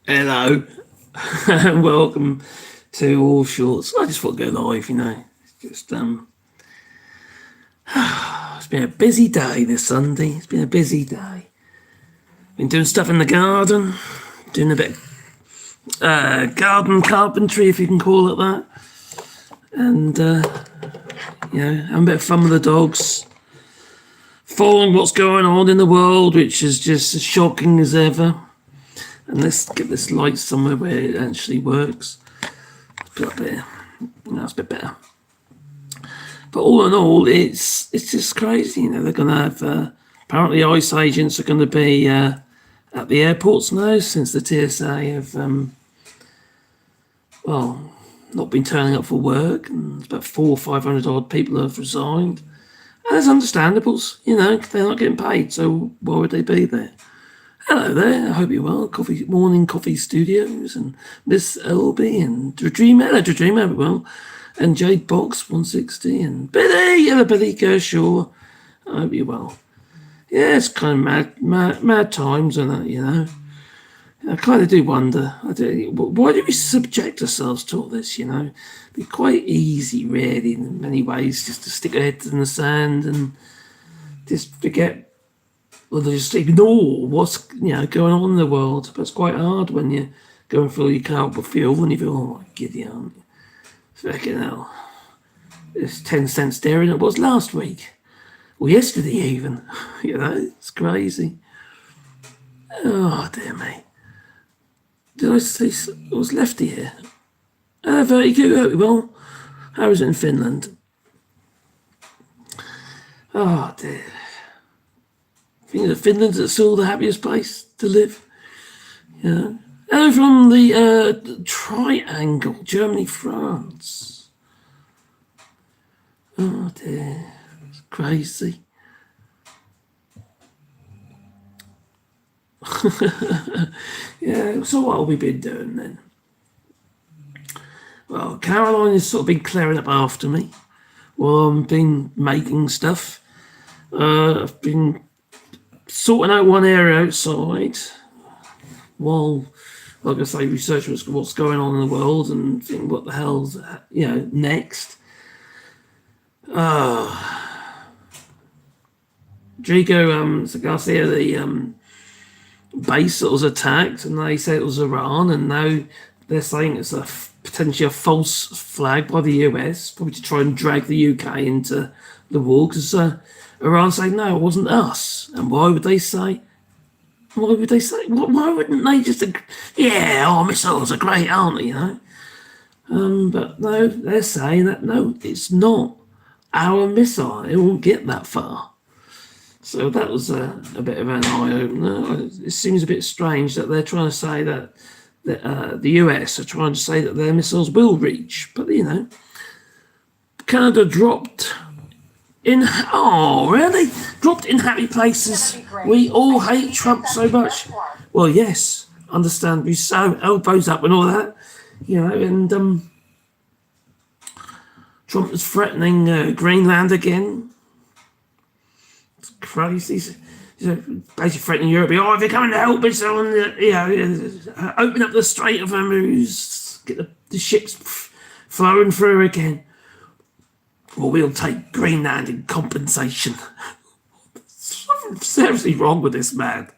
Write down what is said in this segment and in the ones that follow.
Hello, and welcome to AllShorts. I just thought I'd go live, Just it's been a busy day this Sunday. It's been a busy day. Been doing stuff in the garden, doing a bit of garden carpentry, if you can call it that, and having a bit of fun with the dogs, following what's going on in the world, which is just as shocking as ever. And let's get this light somewhere where it actually works. Put up here. That's a bit better. But all in all, it's just crazy. They're going to have apparently ICE agents are going to be at the airports now, since the TSA have not been turning up for work, and about 400 or 500 odd people have resigned. And it's understandable. They're not getting paid, so why would they be there? Hello there, I hope you're well. Morning Coffee Studios and Miss Elby and Dream, hello Dream, I hope you're well. And Jade Box 160 and Billy, hello Billy Kershaw, I hope you're well. Yeah, it's kind of mad times, and that, I kind of do wonder, why do we subject ourselves to all this, It'd be quite easy, really, in many ways, just to stick our heads in the sand and just forget. Well, they just ignore what's going on in the world. But it's quite hard when you're going through your car with fuel and you feel, oh my giddy aunt. Fucking hell. It's 10 cents dearer than it was last week. Or yesterday even. It's crazy. Oh dear me. Did I say it was Lefty here? Very good. Well, how is it in Finland? Oh dear. I think that Finland's still the happiest place to live. And from the triangle, Germany, France. Oh dear, it's crazy. So what have we been doing then? Well, Caroline has sort of been clearing up after me while I've been making stuff. I've been sorting out one area outside while, like I say, researching what's going on in the world and thinking what the hell's next. Rodrigo Garcia, the base that was attacked, and they say it was Iran, and now they're saying it's potentially a false flag by the US, probably to try and drag the UK into the war, because Iran say, no, it wasn't us. And why would they say? Why wouldn't they just, our missiles are great, aren't they, But no, they're saying that, no, it's not our missile. It won't get that far. So that was a bit of an eye-opener. It seems a bit strange that they're trying to say that the US are trying to say that their missiles will reach. But, Canada dropped really? Dropped in happy places. We all hate Trump so much. Well, yes, understandably so. Elbows up and all that. And Trump is threatening Greenland again. It's crazy. He's basically threatening Europe. If you're coming to help us on open up the Strait of Hormuz, get the ships flowing through again. Well, we'll take Greenland in compensation. Something's seriously wrong with this man.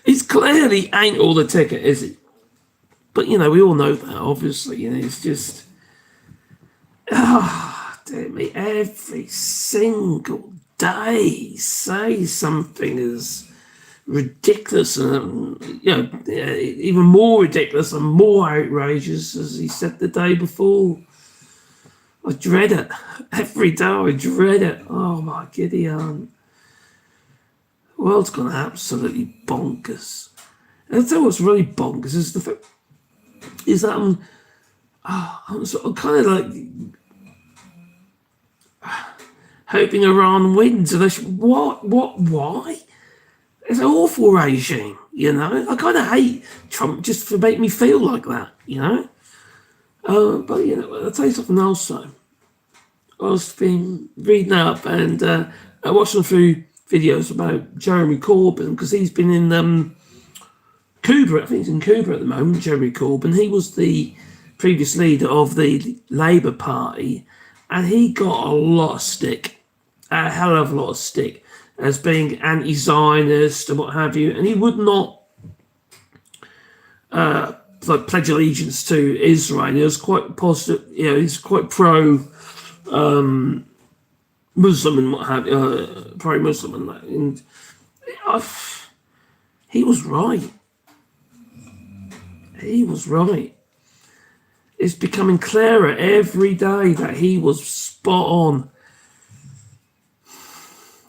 He's clearly ain't all the ticket, is he? But, we all know that, obviously. It's just... dear me, every single day say something as ridiculous and, even more ridiculous and more outrageous as he said the day before. I dread it. Every day I dread it. Oh my giddy aunt. The world's gone absolutely bonkers. And I'll tell you what's really bonkers is the fact is that I'm sort of kind of like hoping Iran wins. And why? It's an awful regime, I kind of hate Trump just for making me feel like that, But, I'll tell you something else, though. I've been reading up and watching a few videos about Jeremy Corbyn, because he's been in Cuba, I think he's in Cuba at the moment, Jeremy Corbyn. He was the previous leader of the Labour Party, and he got a lot of stick, a hell of a lot of stick, as being anti-Zionist and what have you, and he would not pledge allegiance to Israel. He was quite positive, he's quite pro-Muslim and what have you, pro-Muslim and that. And he was right. He was right. It's becoming clearer every day that he was spot on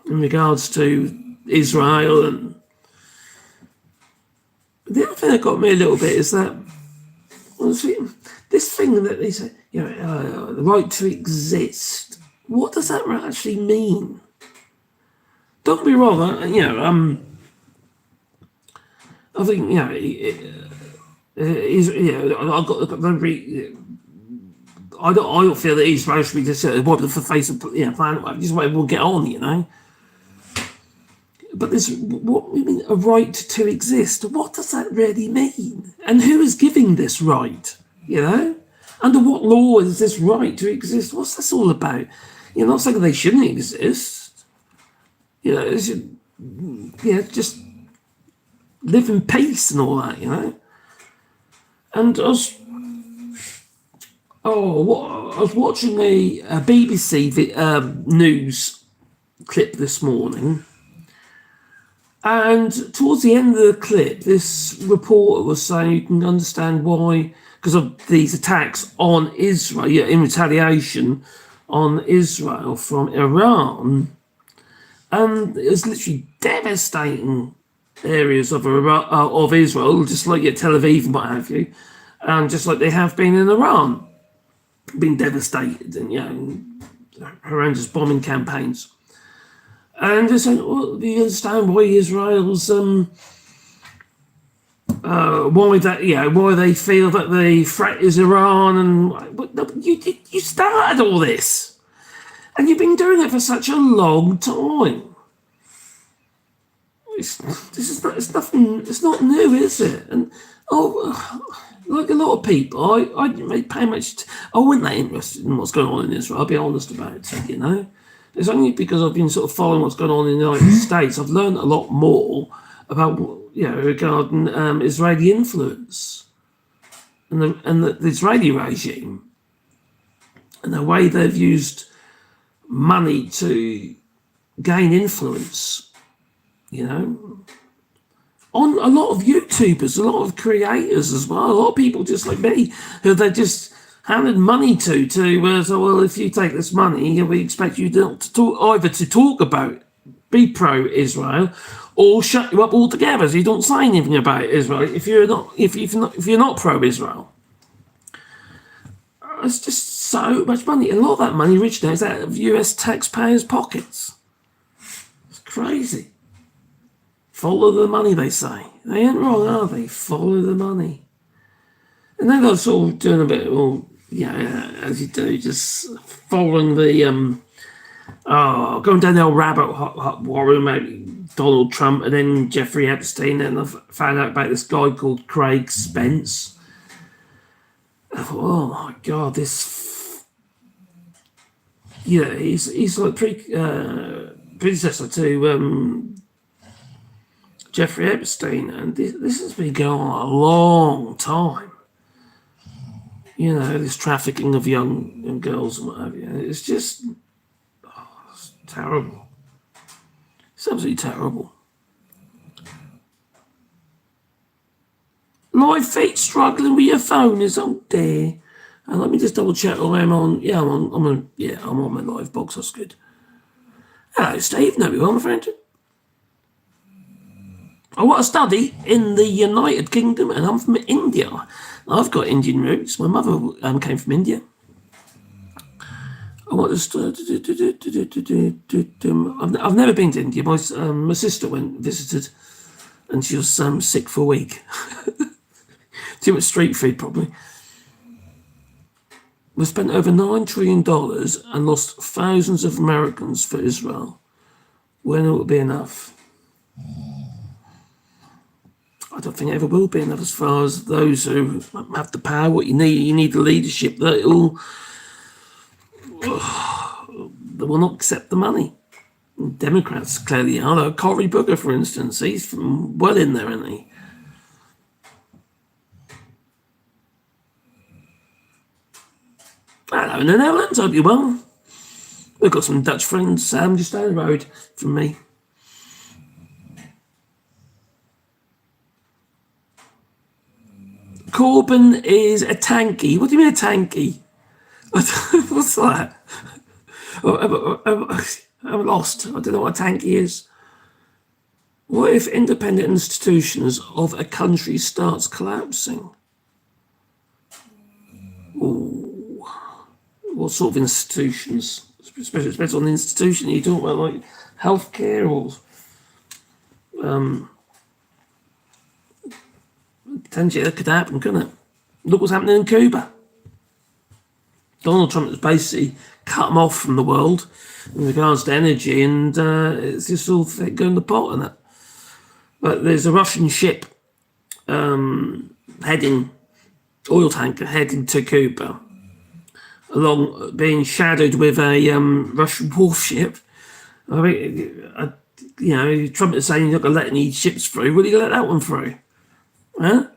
in regards to Israel. And the other thing that got me a little bit is that this thing that they say, the right to exist. What does that actually mean? Don't get me wrong. I think I don't feel that Israel should be just wiped off the face of the planet. Just we'll get on, But this, what we mean, a right to exist? What does that really mean? And who is giving this right? Under what law is this right to exist? What's this all about? You're not saying they shouldn't exist. Just live in peace and all that, And I was watching a BBC news clip this morning, and towards the end of the clip, this reporter was saying you can understand why, because of these attacks on Israel, in retaliation on Israel from Iran, and it was literally devastating areas of Israel, just like Tel Aviv and what have you, and just like they have been in Iran, been devastated and horrendous bombing campaigns. And they're saying, well, do you understand why Israel's why they feel that the threat is Iran? And you started all this, and you've been doing it for such a long time. It's nothing. It's not new, is it? And like a lot of people, I pay much. I wasn't that interested in what's going on in Israel. I'll be honest about it. It's only because I've been sort of following what's going on in the United States. I've learned a lot more about regarding Israeli influence and the Israeli regime and the way they've used money to gain influence. On a lot of YouTubers, a lot of creators as well, a lot of people just like me who they just handed money to well, if you take this money, we expect you to talk, either to talk about, be pro-Israel, or shut you up altogether so you don't say anything about Israel if you're not pro-Israel. It's just so much money. A lot of that money originates out of US taxpayers' pockets. It's crazy. Follow the money, they say. They ain't wrong, are they? Follow the money. And then they're sort of doing a bit, as you do, just following the, going down the old rabbit hole about Donald Trump and then Jeffrey Epstein, and I found out about this guy called Craig Spence. I thought, oh my God, this, he's like predecessor to Jeffrey Epstein, and this has been going on a long time. This trafficking of young girls and what have you. It's just it's terrible. It's absolutely terrible. Live feed struggling with your phone is on there. And let me just double check. I'm on my live box. That's good. Hello, Steve. No, you are, my friend. I want to study in the United Kingdom, and I'm from India. I've got Indian roots. My mother came from India. I want to I've never been to India. My sister visited, and she was sick for a week. Too much street food, probably. We spent over $9 trillion and lost thousands of Americans for Israel. When will it be enough? I don't think it ever will be enough as far as those who have the power. What you need the leadership that will not accept the money. Democrats clearly are. Though Cory Booker, for instance, he's from well in there, isn't he? Hello in the Netherlands, hope you're well. We've got some Dutch friends, Sam, just down the road from me. Corbyn is a tanky. What do you mean a tanky? What's that? I'm lost. I don't know what a tanky is. What if independent institutions of a country starts collapsing? Ooh. What sort of institutions? Especially it depends on the institution. You talk about like healthcare or potentially that could happen, couldn't it? Look what's happening in Cuba. Donald Trump has basically cut them off from the world in regards to energy, and it's just all going to pot in it. But there's a Russian ship oil tanker heading to Cuba, along being shadowed with a Russian warship. I mean, Trump is saying he's not going to let any ships through. Will he let that one through? Huh?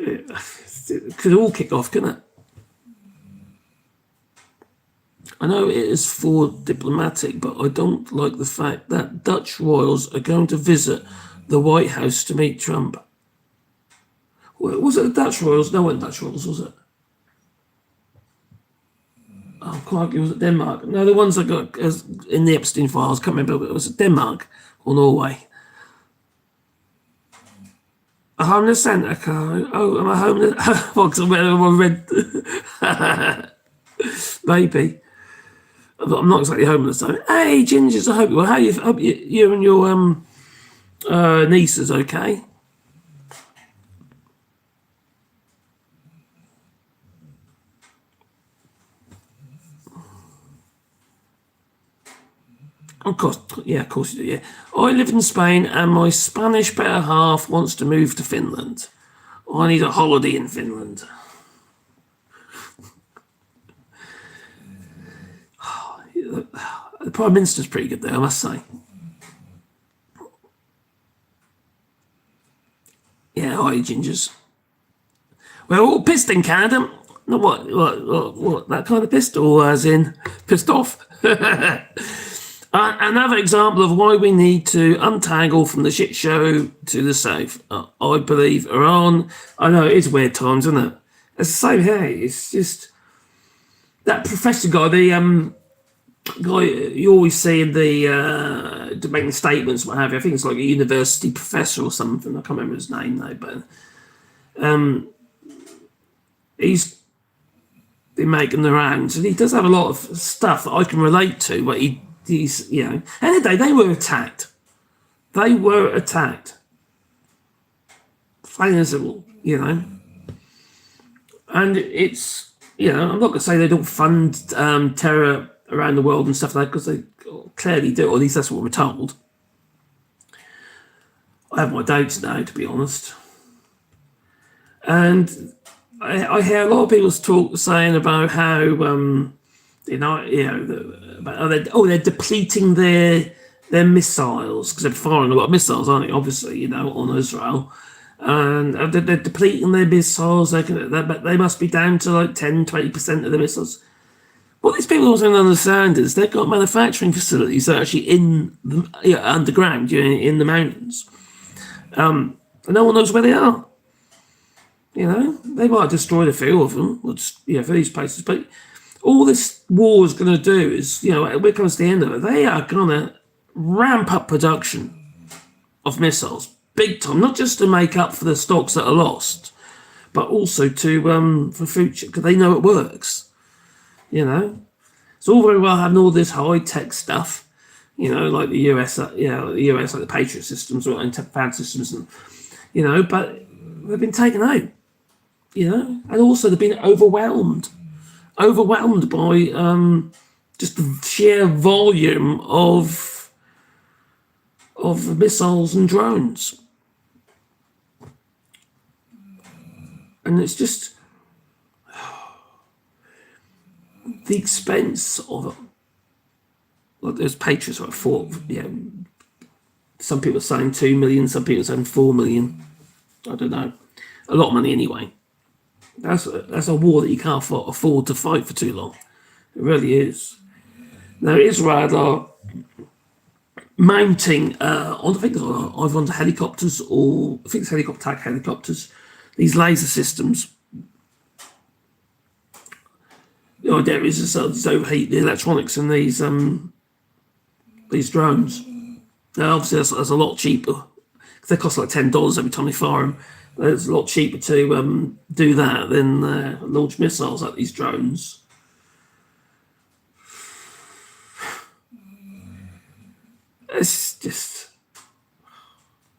It could all kick off, couldn't it? I know it is for diplomatic, but I don't like the fact that Dutch royals are going to visit the White House to meet Trump. Was it the Dutch royals? No, it wasn't Dutch royals, was it? Oh, crikey, was it Denmark? No, the ones that got in the Epstein files, can't remember, but it was Denmark or Norway. A homeless Santa car. Oh, am I homeless? Well, because I read. Maybe. I'm not exactly homeless though. Hey, Gingers, I hope you. Hope you and your niece is okay. Of course you do. Yeah, I live in Spain, and my Spanish better half wants to move to Finland. I need a holiday in Finland. The Prime Minister's pretty good there, I must say. Yeah, hi, Gingers. We're all pissed in Canada. Not what? That kind of pissed, or as in pissed off? Another example of why we need to untangle from the shit show to the south. I believe Iran. I know it's weird times, isn't it? It's the same here. It's just that professor guy, the guy you always see in the making statements, what have you. I think it's like a university professor or something. I can't remember his name though, but he's been making the rounds, and he does have a lot of stuff that I can relate to. But he's, end of the day, they were attacked. Plain and simple, And it's, I'm not going to say they don't fund terror around the world and stuff like that, because they clearly do, or at least that's what we're told. I have my doubts now, to be honest. And I hear a lot of people saying about how, they're depleting their missiles, because they're firing a lot of missiles, aren't they? Obviously, on Israel. And they're depleting their missiles. They must be down to like 10-20% of the missiles. What these people don't understand is they've got manufacturing facilities that are actually underground, in the mountains. And no one knows where they are. They might have destroyed a few of them, for these places. But all this war is going to do is, when it comes to the end of it, they are going to ramp up production of missiles big time, not just to make up for the stocks that are lost, but also to for future, because they know it works. It's all very well having all this high tech stuff, like the US, like the Patriot systems or anti-fan systems, and but they've been taken out, and also they've been overwhelmed by just the sheer volume of missiles and drones. And it's just the expense of it. Like those Patriots like some people are saying 2 million, some people are saying 4 million. I don't know. A lot of money anyway. That's a war that you can't afford to fight for too long. It really is. Now Israel are mounting on, I think it's either onto helicopters or I think it's helicopters. These laser systems. The idea is to overheat the electronics in these drones. Now, obviously, that's a lot cheaper because they cost like $10 every time they fire them. It's a lot cheaper to do that than launch missiles at these drones. It's just.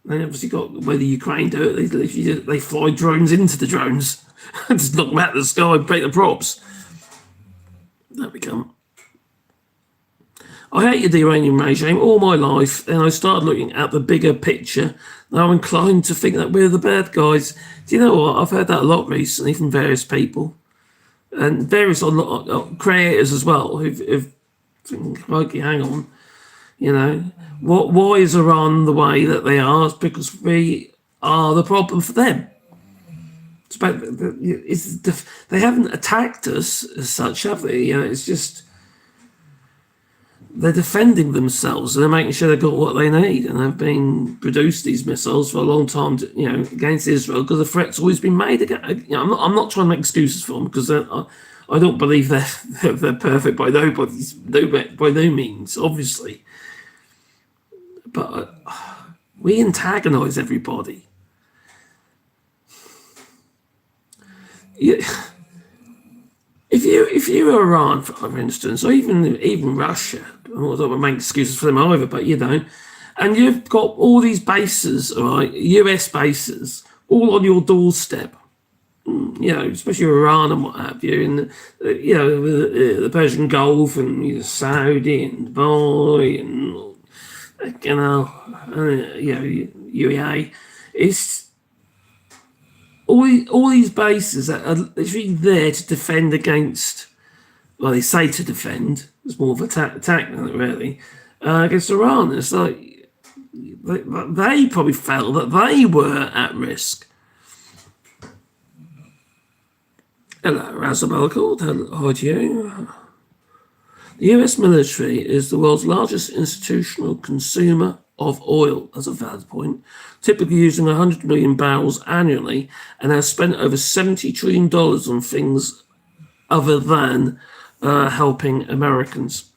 They obviously got the way the Ukraine do it. They fly drones into the drones, just knock them out of the sky, break the props. That become. I hated the Iranian regime all my life, and I started looking at the bigger picture. Now I'm inclined to think that we're the bad guys. Do you know what? I've heard that a lot recently from various people, and various creators as well who've okay, hang on, why is Iran the way that they are? It's because we are the problem for them. It's about, they haven't attacked us as such, have they? It's just they're defending themselves and they're making sure they've got what they need, and they've been produced these missiles for a long time, against Israel because the threat's always been made again. I'm not trying to make excuses for them because I don't believe they're perfect by no means, obviously, but we antagonise everybody. If you're Iran, for instance, or even Russia, I don't make excuses for them either, but and you've got all these bases, all right, US bases, all on your doorstep, especially Iran and what have you, and the Persian Gulf and Saudi and Dubai and UEA. It's all these bases are literally there to defend against. Well, they say to defend. It's more of an attack than it really against Iran. It's like they probably felt that they were at risk. Hello, Razabalacal. How do you? The US military is the world's largest institutional consumer of oil, that's a valid point, typically using 100 million barrels annually, and has spent over $70 trillion on things other than helping Americans.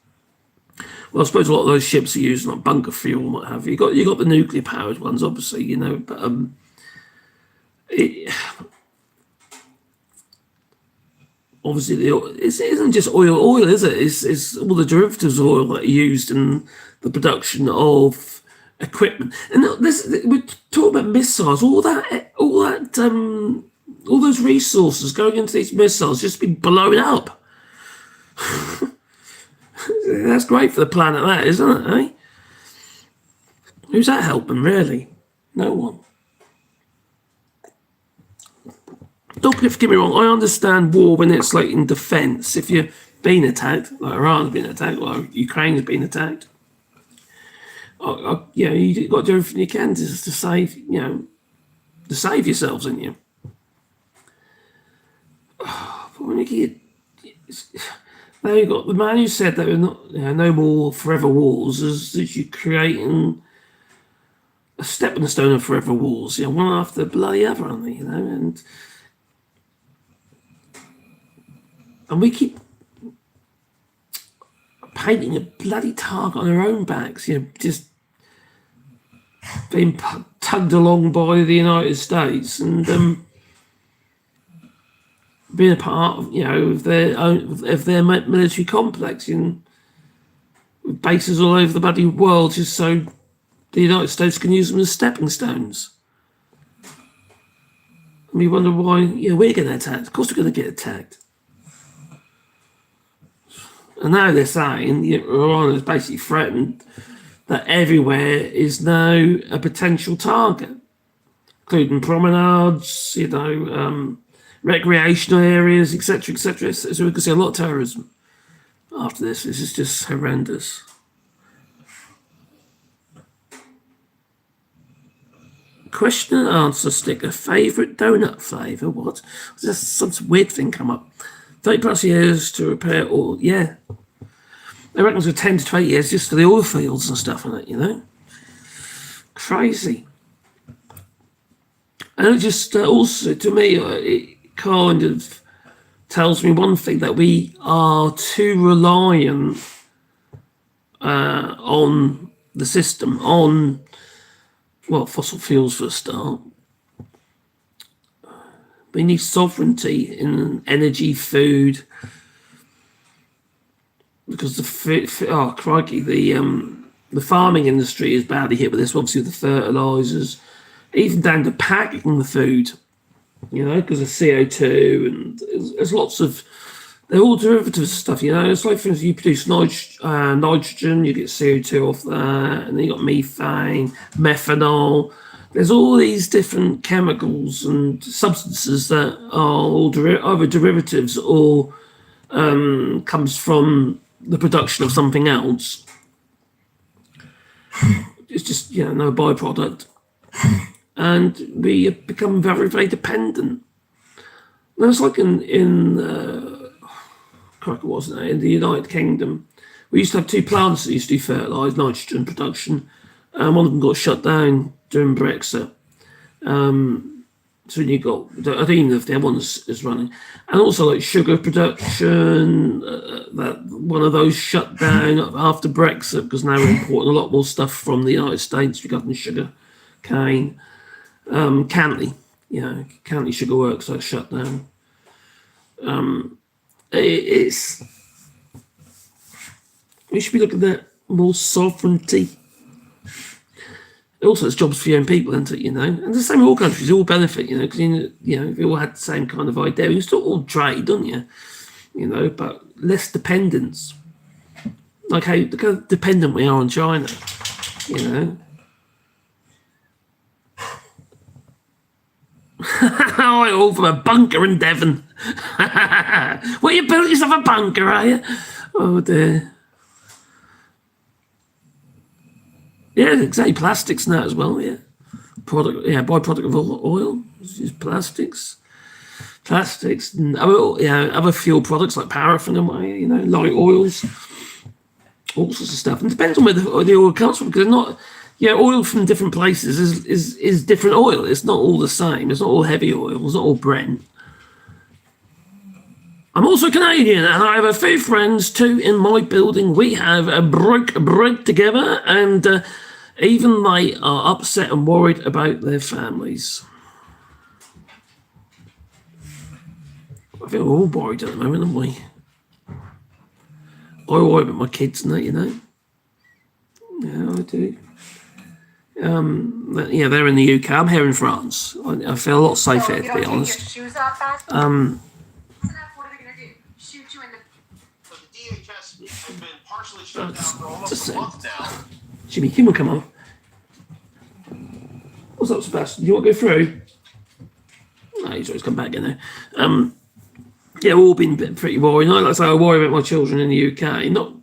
Well, I suppose a lot of those ships are using like bunker fuel and what have you. You got the nuclear powered ones, obviously, but obviously it isn't just oil, is it? It's all the derivatives of oil that are used in the production of equipment. And we're talking about missiles, all those resources going into these missiles just be blown up. That's great for the planet, that, isn't it, eh? Who's that helping, really? No one. Don't get me wrong, I understand war when it's like in defence. If you're being attacked, like Iran's been attacked, like Ukraine's been attacked, you've got to do everything you can to save, to save yourselves, haven't you? But when you get, now you got the man who said that we're not, no more forever wars, is you creating a stepping stone of forever wars, one after the bloody other, aren't they? And we keep painting a bloody target on our own backs, just being tugged along by the United States and being a part of, of their military complex, with bases all over the bloody world, just so the United States can use them as stepping stones. And we wonder why, we're getting attacked. Of course we're going to get attacked. And now they're saying Iran has basically threatened that everywhere is now a potential target, including promenades, recreational areas, etc., etc. So we can see a lot of terrorism after this. This is just horrendous. Question and answer sticker. Favourite donut flavour? What? Just some weird thing come up. 30 plus years to repair oil. Yeah. They reckon it's 10 to 20 years just for the oil fields and stuff on it, you know? Crazy. And it just also, to me, it kind of tells me one thing, that we are too reliant on the system, on, well, fossil fuels for a start. We need sovereignty in energy, food, because the farming industry is badly hit with this. Obviously, with the fertilizers, even down to packing the food, you know, because of CO2, and there's lots of, they're all derivatives of stuff, you know. It's like, for instance, you produce nitrogen, you get CO2 off that, and then you got methane, methanol. There's all these different chemicals and substances that are all either derivatives or comes from the production of something else. It's just, you know, no byproduct. And we have become very, very dependent. And it's like in the United Kingdom, we used to have 2 plants that used to do fertilised nitrogen production. One of them got shut down during Brexit. So you got, I don't even know if the other one is running. And also like sugar production, that one of those shut down after Brexit, because now we're importing a lot more stuff from the United States regarding sugar cane. Cantley, you know, Cantley Sugar Works are shut down. We should be looking at more sovereignty. Also, it's jobs for your own people, isn't it? You know, and the same in all countries, all benefit. You know, because you know, if you all had the same kind of idea, you still all trade, don't you? You know, but less dependence. Like how dependent we are on China. You know. All from a bunker in Devon. Well, you built yourself a bunker, are you? Oh dear. Yeah, exactly. Plastics now as well. Yeah, byproduct of oil is plastics. Plastics and other fuel products like paraffin and you know, light oils, all sorts of stuff. And it depends on where the oil comes from, because not. Yeah, oil from different places is different oil. It's not all the same. It's not all heavy oil. It's not all Brent. I'm also Canadian, and I have a few friends too in my building. We have broke bread together, and even they are upset and worried about their families. I think we're all worried at the moment, aren't we? I worry about my kids and that, you know. Yeah, I do. Yeah, they're in the UK. I'm here in France. I feel a lot safer, to be honest. What are they going to do? Shoot you in the... So the DHS has been partially shut down for almost a month now. Jimmy Kimmel, come on. What's up, Sebastian? Do you want to go through? No, he's always come back in there. Yeah, we've all been pretty worried. Like I say, I worry about my children in the UK. Not,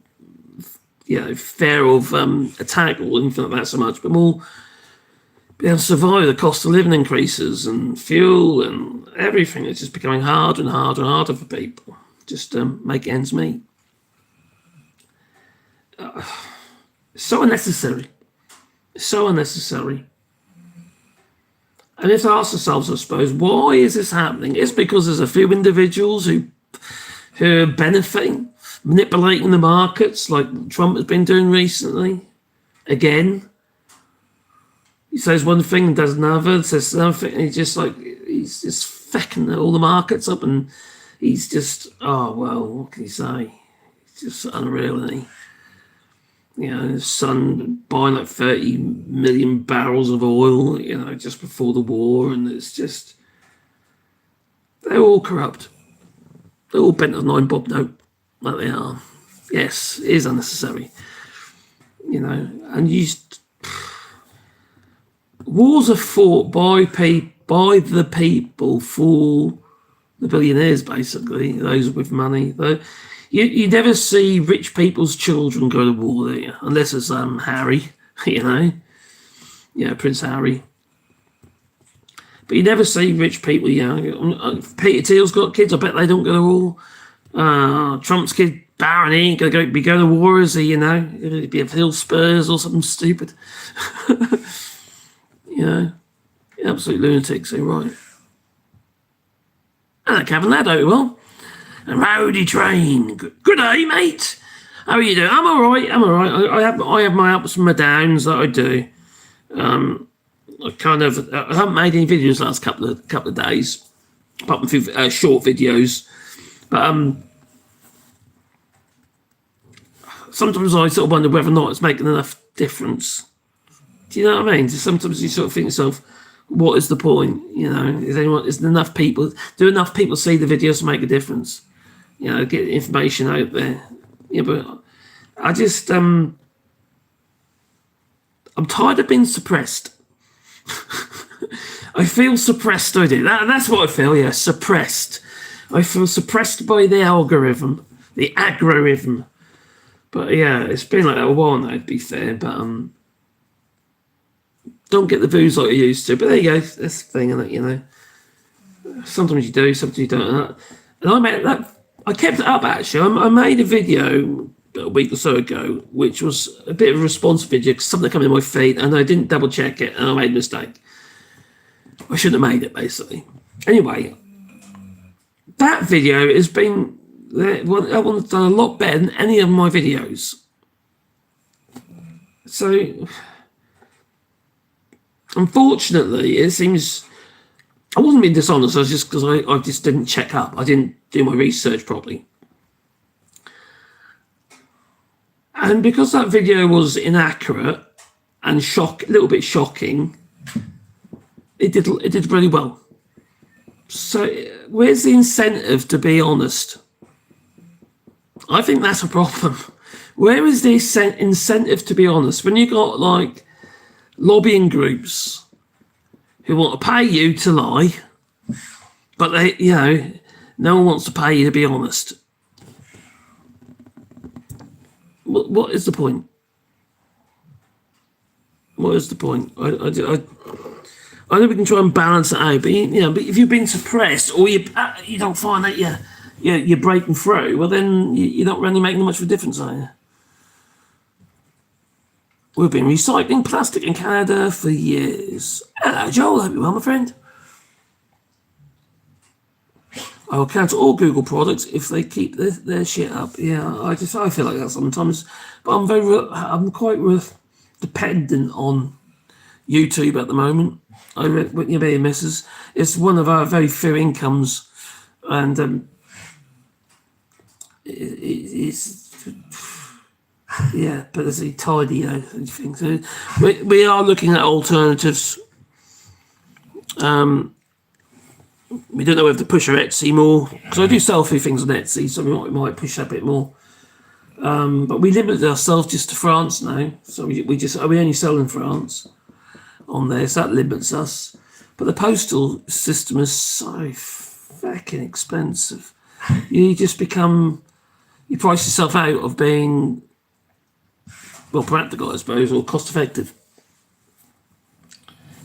you know, fear of attack or anything like that so much, but more be able to survive the cost of living increases and fuel and everything. It's just becoming harder and harder and harder for people. Just make ends meet. It's so unnecessary. It's so unnecessary. And we have to ask ourselves, I suppose, why is this happening? It's because there's a few individuals who are benefiting, manipulating the markets like Trump has been doing recently. Again, he says one thing and does another, says another thing, and he's just fucking all the markets up, and he's just, oh, well, what can you say? It's just unreal, isn't he? You know, his son buying like 30 million barrels of oil, you know, just before the war, and it's just, they're all corrupt. They're all bent on 9 bob note, like they are. Yes, it is unnecessary. You know, and wars are fought by the people for the billionaires, basically, those with money. You never see rich people's children go to war, do you? Unless it's Harry, Prince Harry. But you never see rich people, Peter Thiel's got kids, I bet they don't go to war. Trump's kid, Barron, he ain't going to be going to war, is he, It'll be a Hill Spurs or something stupid. Absolute lunatics, they're right. Hello, Kevin, lad, hope well. And Rowdy Train, good day, mate. How are you doing? I'm all right. I have my ups and my downs that I do. I haven't made any videos the last couple of days, apart from a few short videos. But sometimes I sort of wonder whether or not it's making enough difference. Do you know what I mean? Sometimes you sort of think to yourself, what is the do enough people see the videos to make a difference? Get information out there. But I just I'm tired of being suppressed. I feel suppressed, I do. That's what I feel, suppressed. I feel suppressed by the algorithm, the algorithm. But it's been like that a while now, to be fair, but don't get the views like I used to. But there you go, that's the thing, isn't it, Sometimes you do, sometimes you don't. And I kept it up, actually. I made a video a week or so ago, which was a bit of a response video, because something came in my feed, and I didn't double check it, and I made a mistake. I shouldn't have made it, basically. Anyway, that video has been, that one's done a lot better than any of my videos. So, unfortunately, it seems I wasn't being dishonest. I was just because I just didn't check up. I didn't do my research properly, and because that video was inaccurate and a little bit shocking, it did really well. So, where's the incentive to be honest? I think that's a problem. Where is the incentive to be honest when you got like lobbying groups who want to pay you to lie, but they, no one wants to pay you to be honest? What is the point? What is the point? I know we can try and balance it out, but but if you've been suppressed or you don't find that you're breaking through, well then you're not really making much of a difference, are you? We've been recycling plastic in Canada for years. Hello, Joel. Hope you're well, my friend. I will cancel all Google products if they keep their shit up. Yeah, I feel like that sometimes, but I'm quite dependent on YouTube at the moment. I read what your missus. It's one of our very few incomes, and it's. Yeah, but there's a tidy thing. So we are looking at alternatives. We don't know whether to push our Etsy more, because I do sell a few things on Etsy, so we might push that a bit more. But we limit ourselves just to France now, so we only sell in France on there, so that limits us. But the postal system is so fucking expensive. You price yourself out of being practical, I suppose, or cost effective.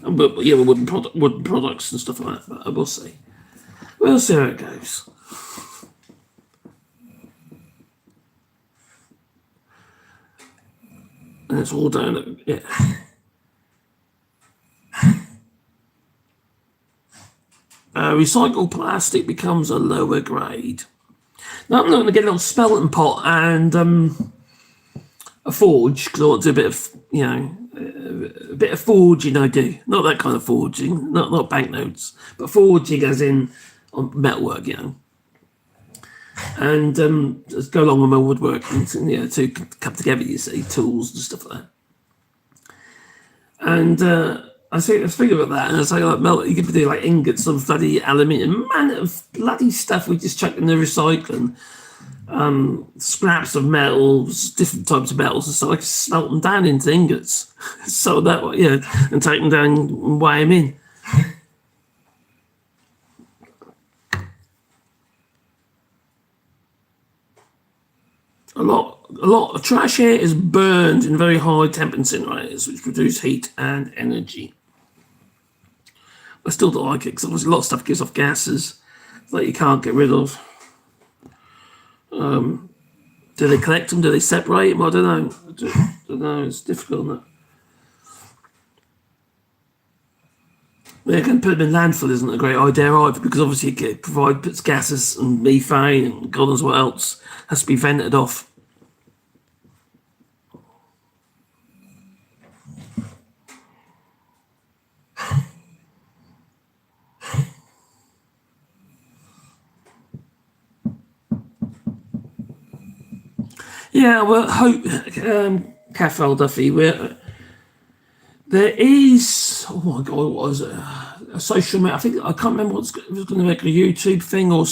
But with wooden products and stuff like that. But we'll see. We'll see how it goes. And it's all down. Recycled plastic becomes a lower grade. Now I'm not going to get a little smelting pot and a forge, because I want to do a bit of, a bit of forging. I do, not that kind of forging, not banknotes, but forging as in on metalwork, and just go along with my woodworking, to come together. You see, tools and stuff like that. And I think about that, and I say like you could do like ingots of bloody aluminium, man, of bloody stuff we just chuck in the recycling. Scraps of metals, different types of metals, and so I can smelt them down into ingots. So that way, and take them down and weigh them in. A lot of trash air is burned in very high temp incinerators, which produce heat and energy. I still don't like it because obviously a lot of stuff gives off gases that you can't get rid of. Do they collect them? Do they separate them? I don't know. I don't know. It's difficult, isn't it? Yeah, going to put them in landfill isn't a great idea either, because obviously it puts gases and methane and God knows what else has to be vented off. Yeah, well, hope, Cafe Duffy, there is, oh my God, what was it? A social media, I can't remember it was going to make a YouTube thing or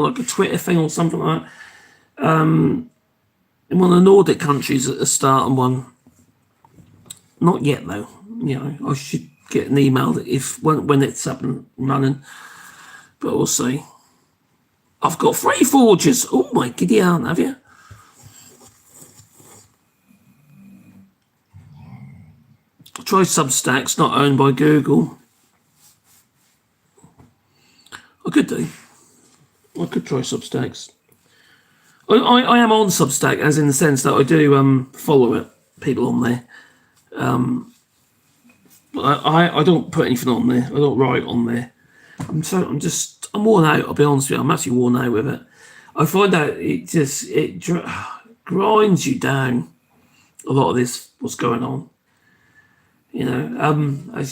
like a Twitter thing or something like that. In one of the Nordic countries at the start and one. Not yet though. I should get an email when it's up and running. But we'll see. I've got 3 forges. Oh my giddy aunt, have you? Try Substack's not owned by Google. I could do. I could try Substacks. I am on Substack, as in the sense that I do follow it, people on there. But I don't put anything on there. I don't write on there. I'm worn out. I'll be honest with you. I'm actually worn out with it. I find that it grinds you down. A lot of this, what's going on. I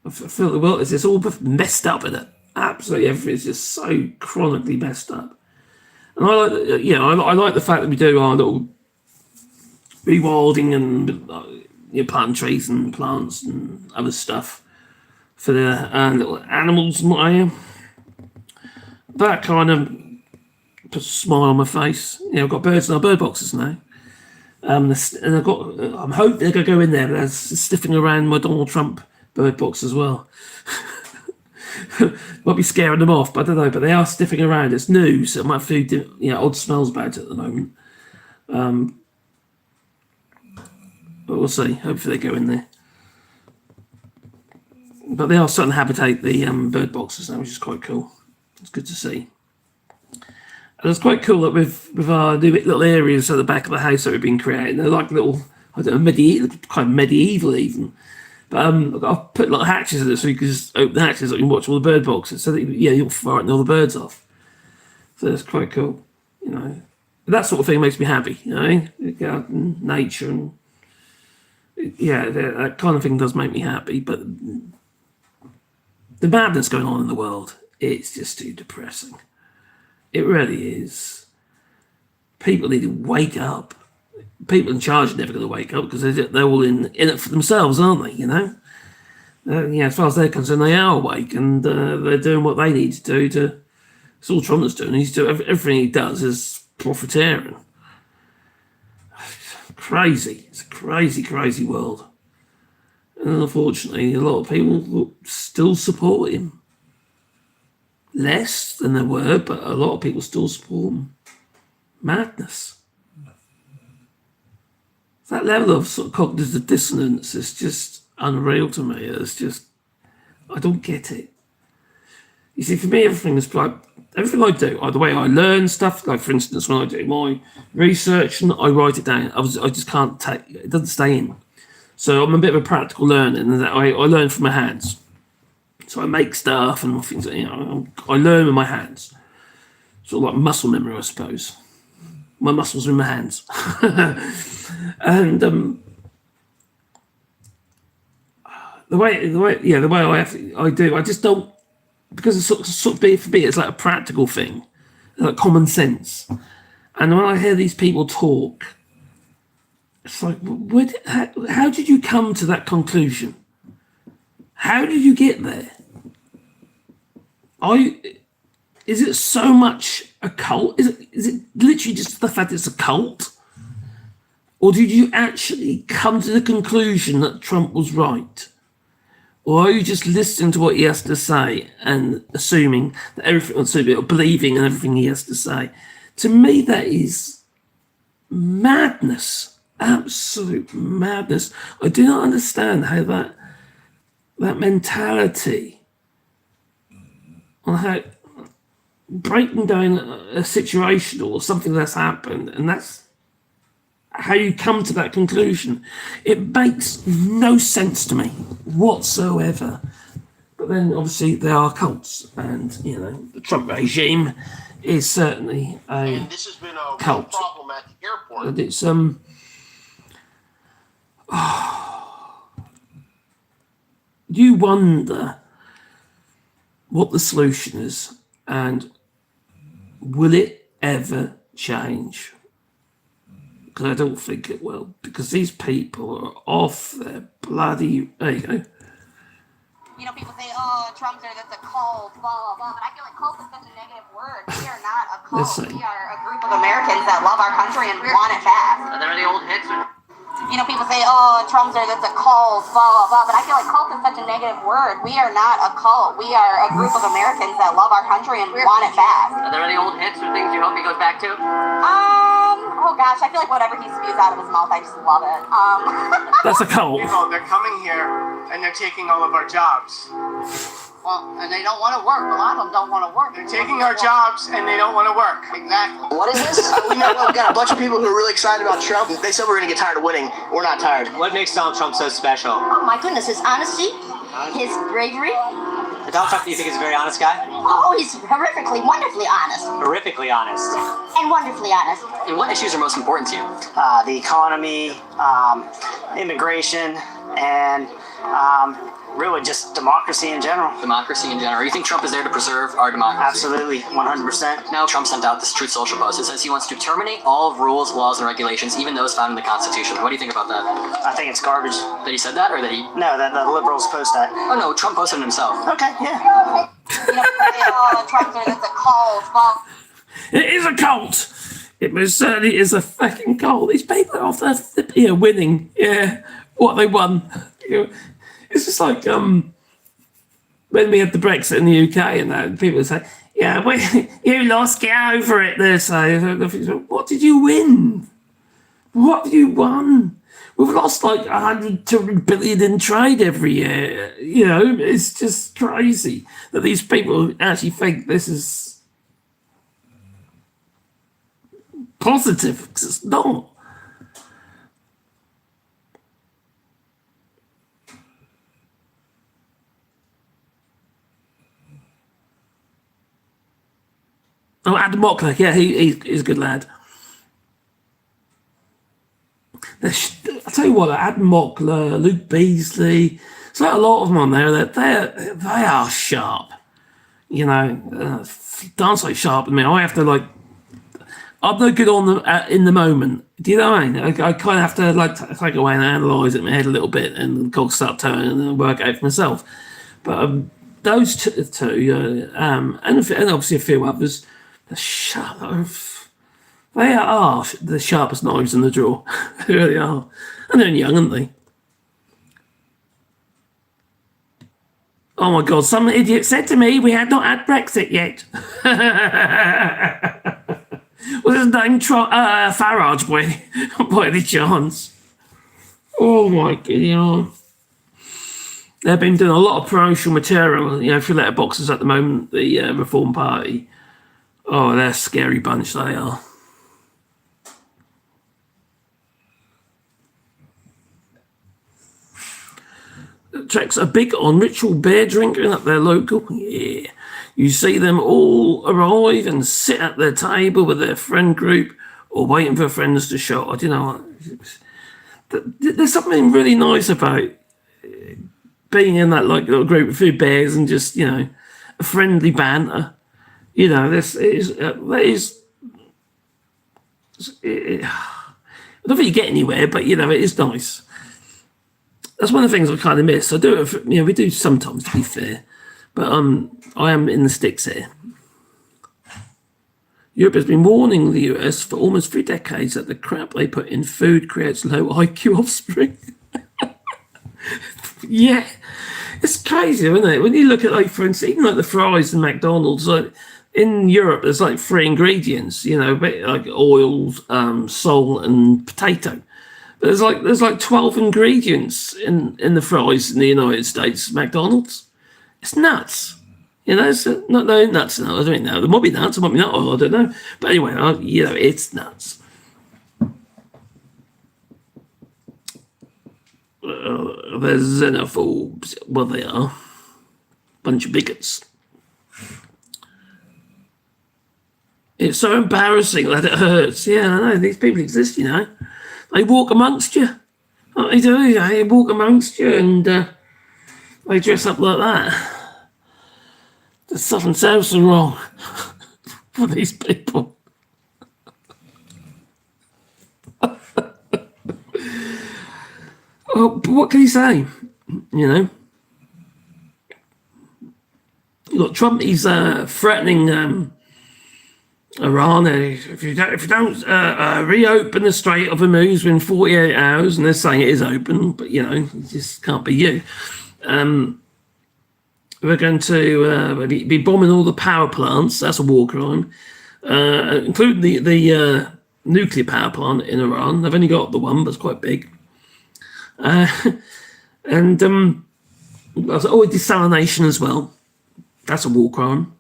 feel the world is all messed up in it. Absolutely everything is just so chronically messed up. And I like the fact that we do our little rewilding and planting trees and plants and other stuff for the little animals and what I am. That kind of puts a smile on my face. I've got birds in our bird boxes now. And I'm hoping they're going to go in there, but they're sniffing around my Donald Trump bird box as well. Might be scaring them off, but I don't know. But they are sniffing around. It's new, so it might feel odd smells about it at the moment. But we'll see. Hopefully they go in there. But they are starting to habitate the bird boxes now, which is quite cool. It's good to see. And it's quite cool that with our new little areas at the back of the house that we've been creating, they're like little, I don't know, medieval even. But I've put little hatches in it so you can just open the hatches and you can watch all the bird boxes. So that, you'll frighten all the birds off. So it's quite cool, That sort of thing makes me happy, nature and that kind of thing does make me happy. But the madness going on in the world, it's just too depressing. It really is. People need to wake up. People in charge are never going to wake up because they're all in it for themselves, aren't they? As far as they're concerned, they are awake and they're doing what they need to do. It's all Trump is doing. Everything he does is profiteering. Crazy. It's a crazy, crazy world. And unfortunately, a lot of people still support him. Less than there were, but a lot of people still support him. Madness. That level of sort of cognitive dissonance is just unreal to me. It's just, I don't get it. You see, for me, everything I do, the way I learn stuff, like for instance, when I do my research and I write it down, I just can't take it doesn't stay in. So I'm a bit of a practical learner, and I learn from my hands. So I make stuff and things, I learn with my hands. Sort of like muscle memory, I suppose. My muscles are in my hands. And the way I do, I just don't, because it's sort of for me, it's like a practical thing, like common sense. And when I hear these people talk, it's like, how did you come to that conclusion? How did you get there? Is it so much a cult? Is it literally just the fact it's a cult? Or did you actually come to the conclusion that Trump was right? Or are you just listening to what he has to say and assuming that everything, or believing in everything he has to say? To me, that is madness, absolute madness. I do not understand how that mentality on how breaking down a situation or something that's happened, and that's how you come to that conclusion. It makes no sense to me whatsoever. But then obviously there are cults, and the Trump regime is certainly a And this has been a real cult. problem at the airport. And it's you wonder what the solution is, and will it ever change? Because I don't think it will, because these people are off their bloody... There you go. People say, oh, Trump's there, that's a cult, blah, blah, blah. But I feel like cult is such a negative word. We are not a cult. Let's see. We are a group of Americans that love our country and want it back. Are there any old hits? People say, oh, Trump's there, that's a cult, blah, blah, blah. But I feel like cult is such a negative word. We are not a cult. We are a group of Americans that love our country and want it back. Are there any old hits or things you hope he goes back to? Oh gosh, I feel like whatever he spews out of his mouth, I just love it. That's a cult. They're coming here and they're taking all of our jobs. Well, and they don't want to work. A lot of them don't want to work. They're taking our jobs and they don't want to work. Exactly. What is this? We got a bunch of people who are really excited about Trump. They said we're going to get tired of winning. We're not tired. What makes Donald Trump so special? Oh my goodness, his honesty, his bravery. Donald Trump, do you think is a very honest guy? Oh, he's horrifically, wonderfully honest. Horrifically honest. And wonderfully honest. And what issues are most important to you? The economy, immigration, and really just democracy in general. Democracy in general. You think Trump is there to preserve our democracy? Absolutely, 100%. Now Trump sent out this Truth Social post. It says he wants to terminate all rules, laws, and regulations, even those found in the Constitution. What do you think about that? I think it's garbage. That he said that, or that he... No, that the liberals post that. Oh no, Trump posted it himself. Okay, yeah. Oh, Trump's there, that's a cult, blah. It is a cult. It most certainly is a fucking cult. These people are off their winning. Yeah, what they won. It's just like when we had the Brexit in the UK and that, people would say, yeah, you lost, get over it. They say, what did you win? What have you won? We've lost like 100, 200 billion in trade every year. It's just crazy that these people actually think this is positive, because it's not. Oh, Adam Mockler, yeah, he's a good lad. I'll tell you what, Adam Mockler, Luke Beasley, there's like a lot of them on there that they are sharp. Dance like sharp. I mean, I have to I'm no good on them in the moment. Do you know what I mean? I kind of have to take away and analyse it in my head a little bit, and cogs start turning and work out for myself. But those two, and obviously a few others. They are the sharpest knives in the drawer. They really are. And they're young, aren't they? Oh my God, some idiot said to me we had not had Brexit yet. What's his name? Farage, boy. By any chance. Oh my God. They've been doing a lot of promotional material, for letterboxes at the moment, the Reform Party. Oh, they're a scary bunch, they are. Czechs are big on ritual beer drinking at their local. Yeah. You see them all arrive and sit at their table with their friend group or waiting for friends to show up. There's something really nice about being in that little group of 2 bears and just, a friendly banter. I don't think you get anywhere, but it is nice. That's one of the things I kind of miss. I do it, we do sometimes, to be fair, but I am in the sticks here. Europe has been warning the US for almost 3 decades that the crap they put in food creates low IQ offspring. Yeah, it's crazy, isn't it? When you look at, for instance, even the fries in McDonald's, in Europe, there's like 3 ingredients, you know, a bit like oil, salt, and potato. But there's like 12 ingredients in the fries in the United States, McDonald's. It's nuts. You know, it's not nuts. No, I don't know. There might be nuts, there might be not. I don't know. But anyway, you know, it's nuts. They're xenophobes. Well, they are. Bunch of bigots. It's so embarrassing that it hurts. Yeah, I know. These people exist, you know. They walk amongst you. What they do, they walk amongst you and they dress up like that. There's something seriously wrong for these people. Oh, but what can you say? You know, you got Trump. He's threatening Iran. If you don't reopen the Strait of Hormuz within 48 hours, and they're saying it is open, but you know, it just can't be you. We're going to be bombing all the power plants. That's a war crime, including the nuclear power plant in Iran. They've only got the one, but it's quite big. Desalination as well. That's a war crime.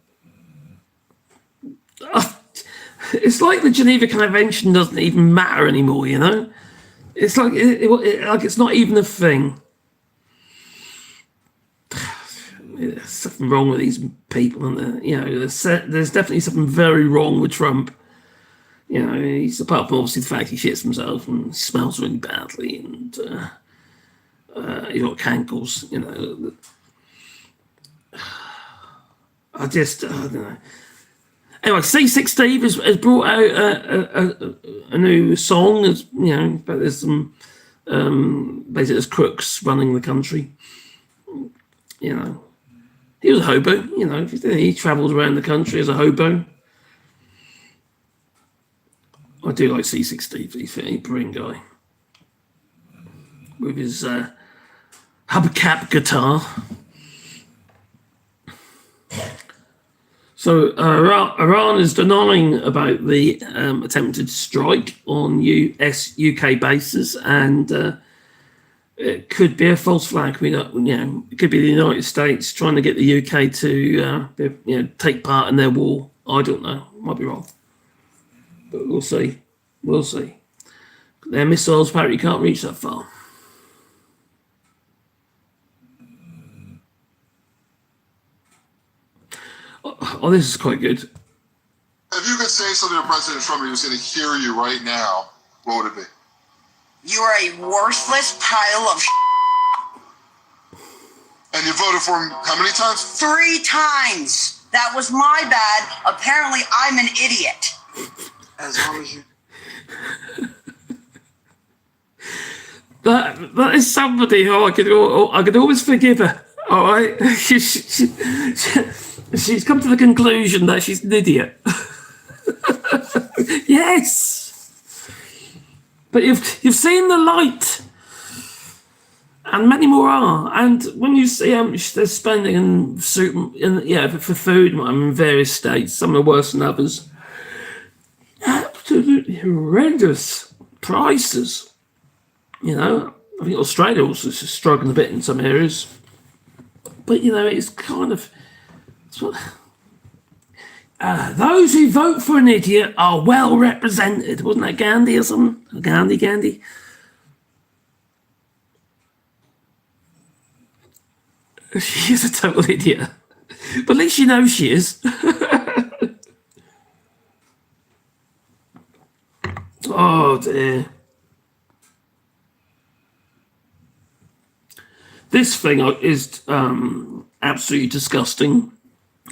It's like the Geneva Convention doesn't even matter anymore, you know? It's like it's not even a thing. There's something wrong with these people, and you know, there's definitely something very wrong with Trump. You know, he's apart from obviously the fact he shits himself and smells really badly, and he's got cankles. You know, I don't know. Anyway, C6 Steve has brought out a new song. As you know, but there's some basically there's crooks running the country. You know, he was a hobo. You know, he travelled around the country as a hobo. I do like C6 Steve. He's a brilliant guy with his hubcap guitar. So Iran is denying about the attempted strike on UK bases, and it could be a false flag. We don't, you know, it could be the United States trying to get the UK to take part in their war. I don't know. Might be wrong, but we'll see. We'll see. Their missiles apparently can't reach that far. Oh, this is quite good. If you could say something to President Trump and he was going to hear you right now, what would it be? You are a worthless pile of And you voted for him how many times? 3 times. That was my bad. Apparently, I'm an idiot. As long as you... That is somebody who I could always forgive her. All right, she's come to the conclusion that she's an idiot. Yes, but you've seen the light, and many more are. And when you see how much they're spending for food in various states, some are worse than others. Absolutely horrendous prices. You know, I think Australia also is struggling a bit in some areas. But, you know, it's kind of... those who vote for an idiot are well represented. Wasn't that Gandhi or something? Gandhi? She is a total idiot. But at least she knows she is. Oh, dear. This thing is absolutely disgusting.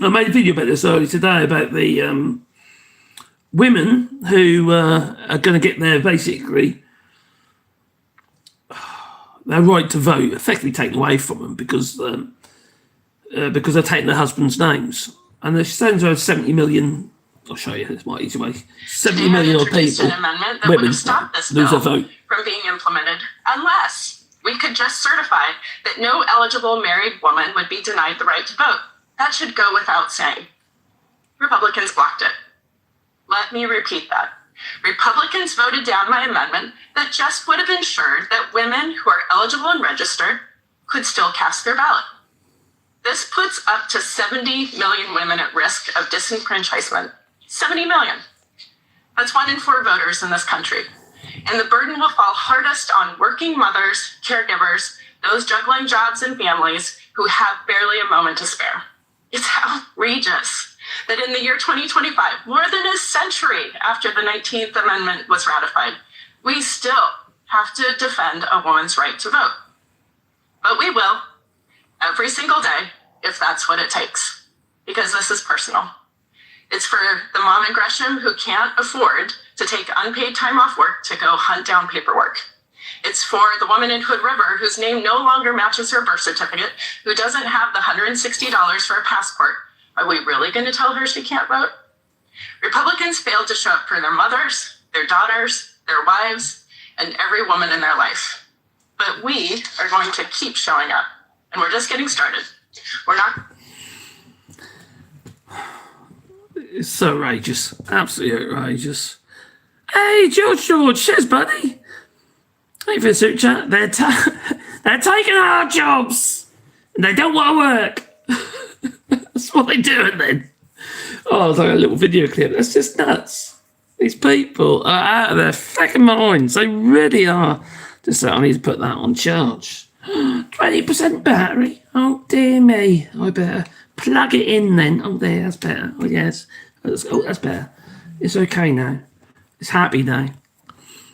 I made a video about this earlier today about the women who are going to get their right to vote effectively taken away from them because they're taking their husbands' names. And they're saying to have 70 million. I'll show you. It's my easy way. 70 million odd people, women, lose their vote from being implemented unless we could just certify that no eligible married woman would be denied the right to vote. That should go without saying. Republicans blocked it. Let me repeat that. Republicans voted down my amendment that just would have ensured that women who are eligible and registered could still cast their ballot. This puts up to 70 million women at risk of disenfranchisement. 70 million. That's 1 in 4 voters in this country. And the burden will fall hardest on working mothers, caregivers, those juggling jobs and families who have barely a moment to spare. It's outrageous that in the year 2025, more than a century after the 19th Amendment was ratified, we still have to defend a woman's right to vote. But we will, every single day, if that's what it takes, because this is personal. It's for the mom in Gresham who can't afford to take unpaid time off work to go hunt down paperwork. It's for the woman in Hood River whose name no longer matches her birth certificate, who doesn't have the $160 for a passport. Are we really going to tell her she can't vote? Republicans failed to show up for their mothers, their daughters, their wives, and every woman in their life. But we are going to keep showing up, and we're just getting started. We're not... It's so outrageous. Absolutely outrageous. Hey, George, cheers, buddy. Hey, for the super chat. They're taking our jobs, and they don't want to work. That's what they're doing then. Oh, it's like a little video clip. That's just nuts. These people are out of their fucking minds. They really are. Just I need to put that on charge. 20% battery. Oh, dear me. I better plug it in then. Oh, there, that's better. Oh, yes. Oh, that's better. It's okay now. It's happy now.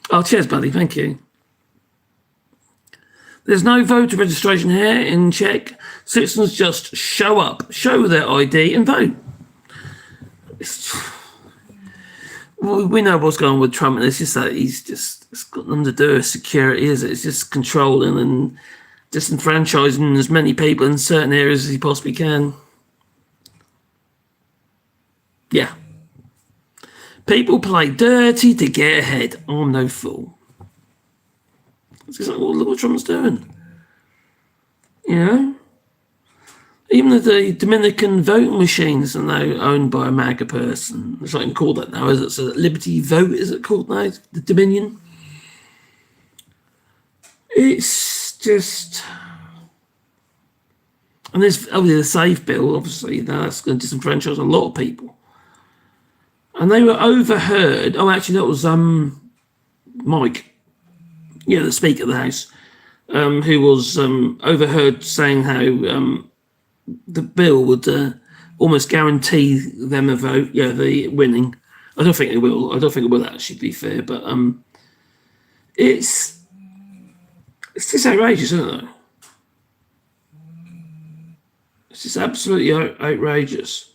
Oh, cheers, buddy. Thank you. There's no voter registration here in Czech. Citizens just show up, show their ID and vote. We know what's going on with Trump, and it's just that it's got nothing to do with security, is it? It's just controlling and disenfranchising as many people in certain areas as he possibly can. Yeah. People play dirty to get ahead. I'm no fool. It's exactly what Trump's doing. You know? Even the Dominican voting machines are now owned by a MAGA person. It's not even called that now, is it? So Liberty Vote, is it called now? The Dominion? It's just... And there's obviously the SAFE bill, obviously, that's going to disenfranchise a lot of people. And they were overheard. Oh, actually, that was Mike. Yeah, the Speaker of the House, who was overheard saying how the bill would almost guarantee them a vote. Yeah, the winning. I don't think it will. I don't think it will actually be fair, but it's just outrageous, isn't it? It's just absolutely outrageous.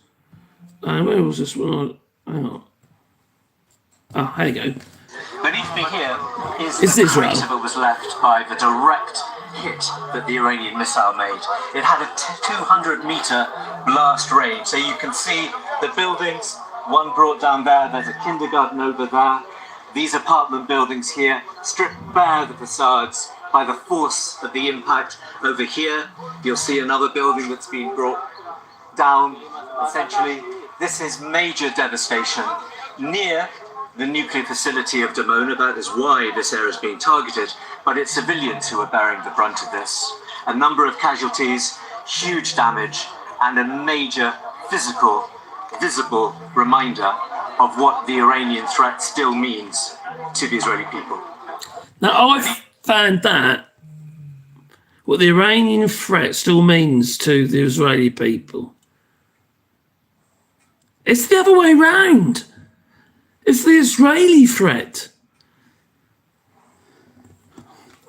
Where was this one? Hang on. Oh, there you go. Beneath me here is the crater that was left by the direct hit that the Iranian missile made. It had a 200-meter blast range, so you can see the buildings, one brought down there, there's a kindergarten over there, these apartment buildings here, stripped bare the facades by the force of the impact. Over here, you'll see another building that's been brought down, essentially. This is major devastation near the nuclear facility of Dimona. That is why this area is being targeted, but it's civilians who are bearing the brunt of this. A number of casualties, huge damage, and a major physical, visible reminder of what the Iranian threat still means to the Israeli people. Now, I've found that what the Iranian threat still means to the Israeli people. It's the other way round. It's the Israeli threat.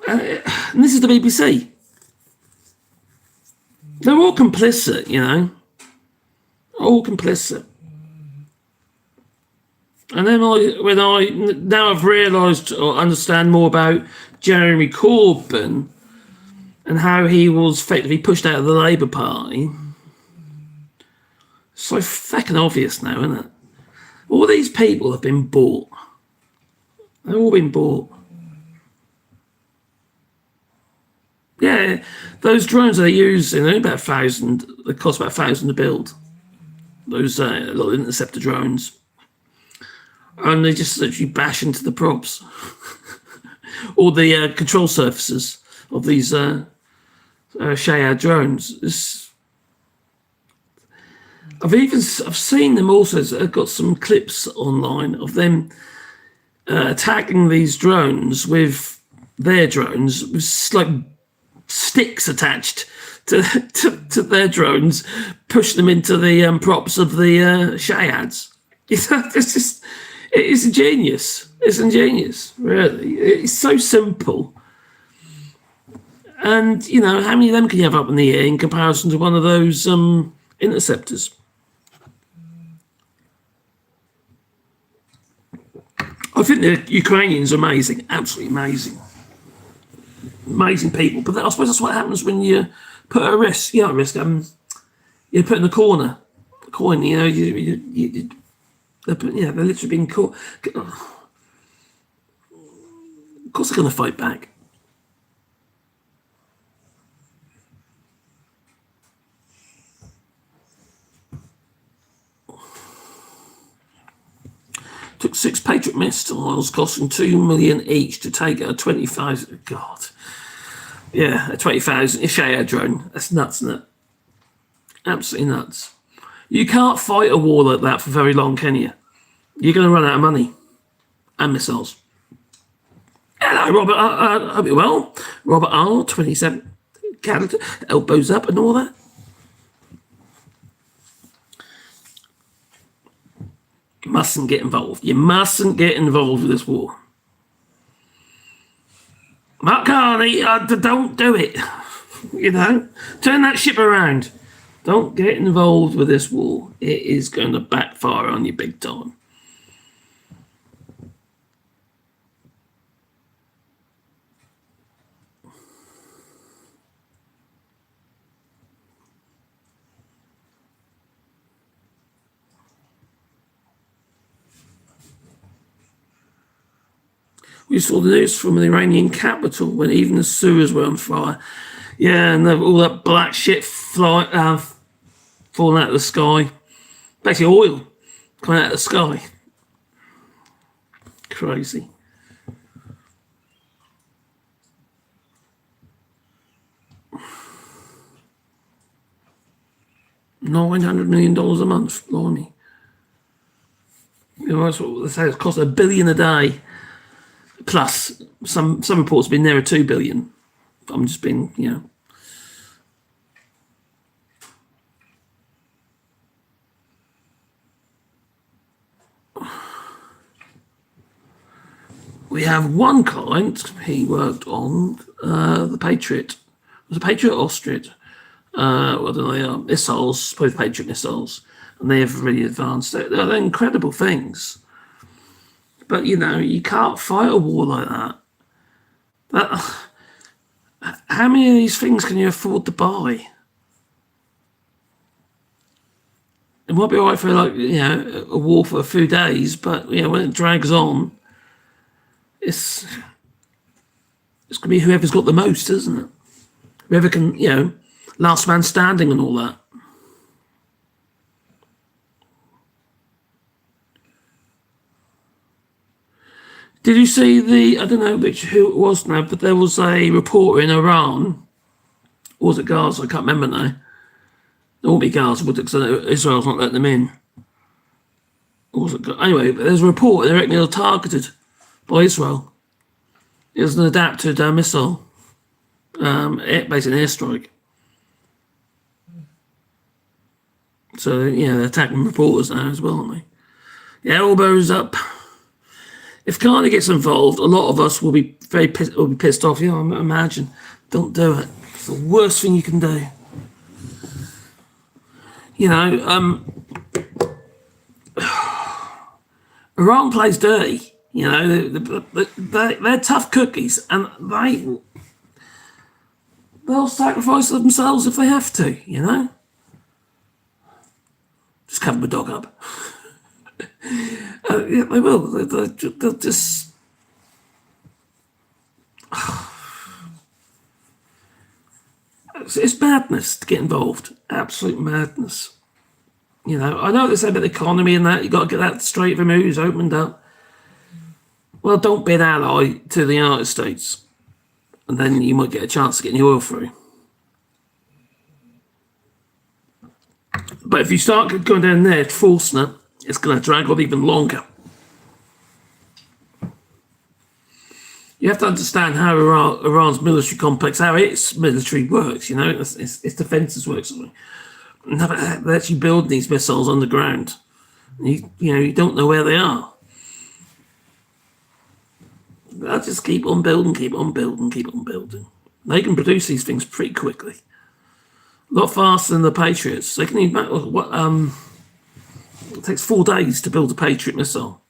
And this is the BBC. They're all complicit, you know. All complicit. And then now I've realised or understand more about Jeremy Corbyn and how he was effectively pushed out of the Labour Party. It's so fucking obvious now, isn't it? All these people have been bought. They've all been bought. Yeah, those drones they use, about 1,000. They cost about 1,000 to build. those little interceptor drones, and they just literally bash into the props or the control surfaces of these Shayad drones. I've seen them also. I've got some clips online of them attacking these drones with their drones with like sticks attached to their drones, push them into the props of the Shayads. It's ingenious. It's ingenious, really. It's so simple. And, you know, how many of them can you have up in the air in comparison to one of those interceptors? I think the Ukrainians are amazing, absolutely amazing. Amazing people. But I suppose that's what happens when you put a risk, you put in the corner, a coin, you know, they're literally being caught. Of course they're going to fight back. Took 6 Patriot missiles costing $2 million each to take a 25,000. God, yeah, a 20,000 Shayad drone. That's nuts, isn't it? Absolutely nuts. You can't fight a war like that for very long, can you? You're going to run out of money and missiles. Hello, Robert. I hope you're well. Robert R. 27, Canada, elbows up and all that. You mustn't get involved. You mustn't get involved with this war. Mark Carney, don't do it. You know, turn that ship around. Don't get involved with this war. It is going to backfire on you big time. We saw the news from the Iranian capital when even the sewers were on fire. Yeah, and all that black shit falling out of the sky. Basically oil coming out of the sky. Crazy. $900 million a month, blimey. You know, that's what they say. It costs $1 billion a day. Plus, some reports have been nearer $2 billion. I'm just being, you know. We have one client, he worked on the Patriot. Was it Patriot or Ostrich? I don't know, they are missiles, supposed Patriot missiles. And they have really advanced. They're incredible things. But, you know, you can't fight a war like that. How many of these things can you afford to buy? It might be all right for, like, you know, a war for a few days, but, you know, when it drags on, it's going to be whoever's got the most, isn't it? Whoever can, you know, last man standing and all that. Did you see I don't know who it was now, but there was a reporter in Iran, or was it Gaza? I can't remember now. It won't be Gaza, because Israel's not letting them in. Or was it anyway, but there's a report, they reckon they were targeted by Israel. It was an adapted missile, basically an airstrike. So, yeah, they're attacking reporters now as well, aren't they? Yeah, elbows up. If Carney gets involved, a lot of us will be pissed off. You know, imagine. Don't do it. It's the worst thing you can do. You know, Iran plays dirty. You know, they're tough cookies, and they'll sacrifice themselves if they have to. You know, just cover my dog up. Yeah, they will. They'll just. It's madness to get involved. Absolute madness. You know, I know they say about the economy and that, you've got to get that Strait of Hormuz opened up. Well, don't be an ally to the United States. And then you might get a chance to get the oil through. But if you start going down there, forcing it, it's going to drag on even longer. You have to understand how Iran's military complex, how its military works, you know, its defences works. And they're actually building these missiles underground. You don't know where they are. They'll just keep on building, keep on building, keep on building. They can produce these things pretty quickly. A lot faster than the Patriots. They can need it takes 4 days to build a Patriot missile.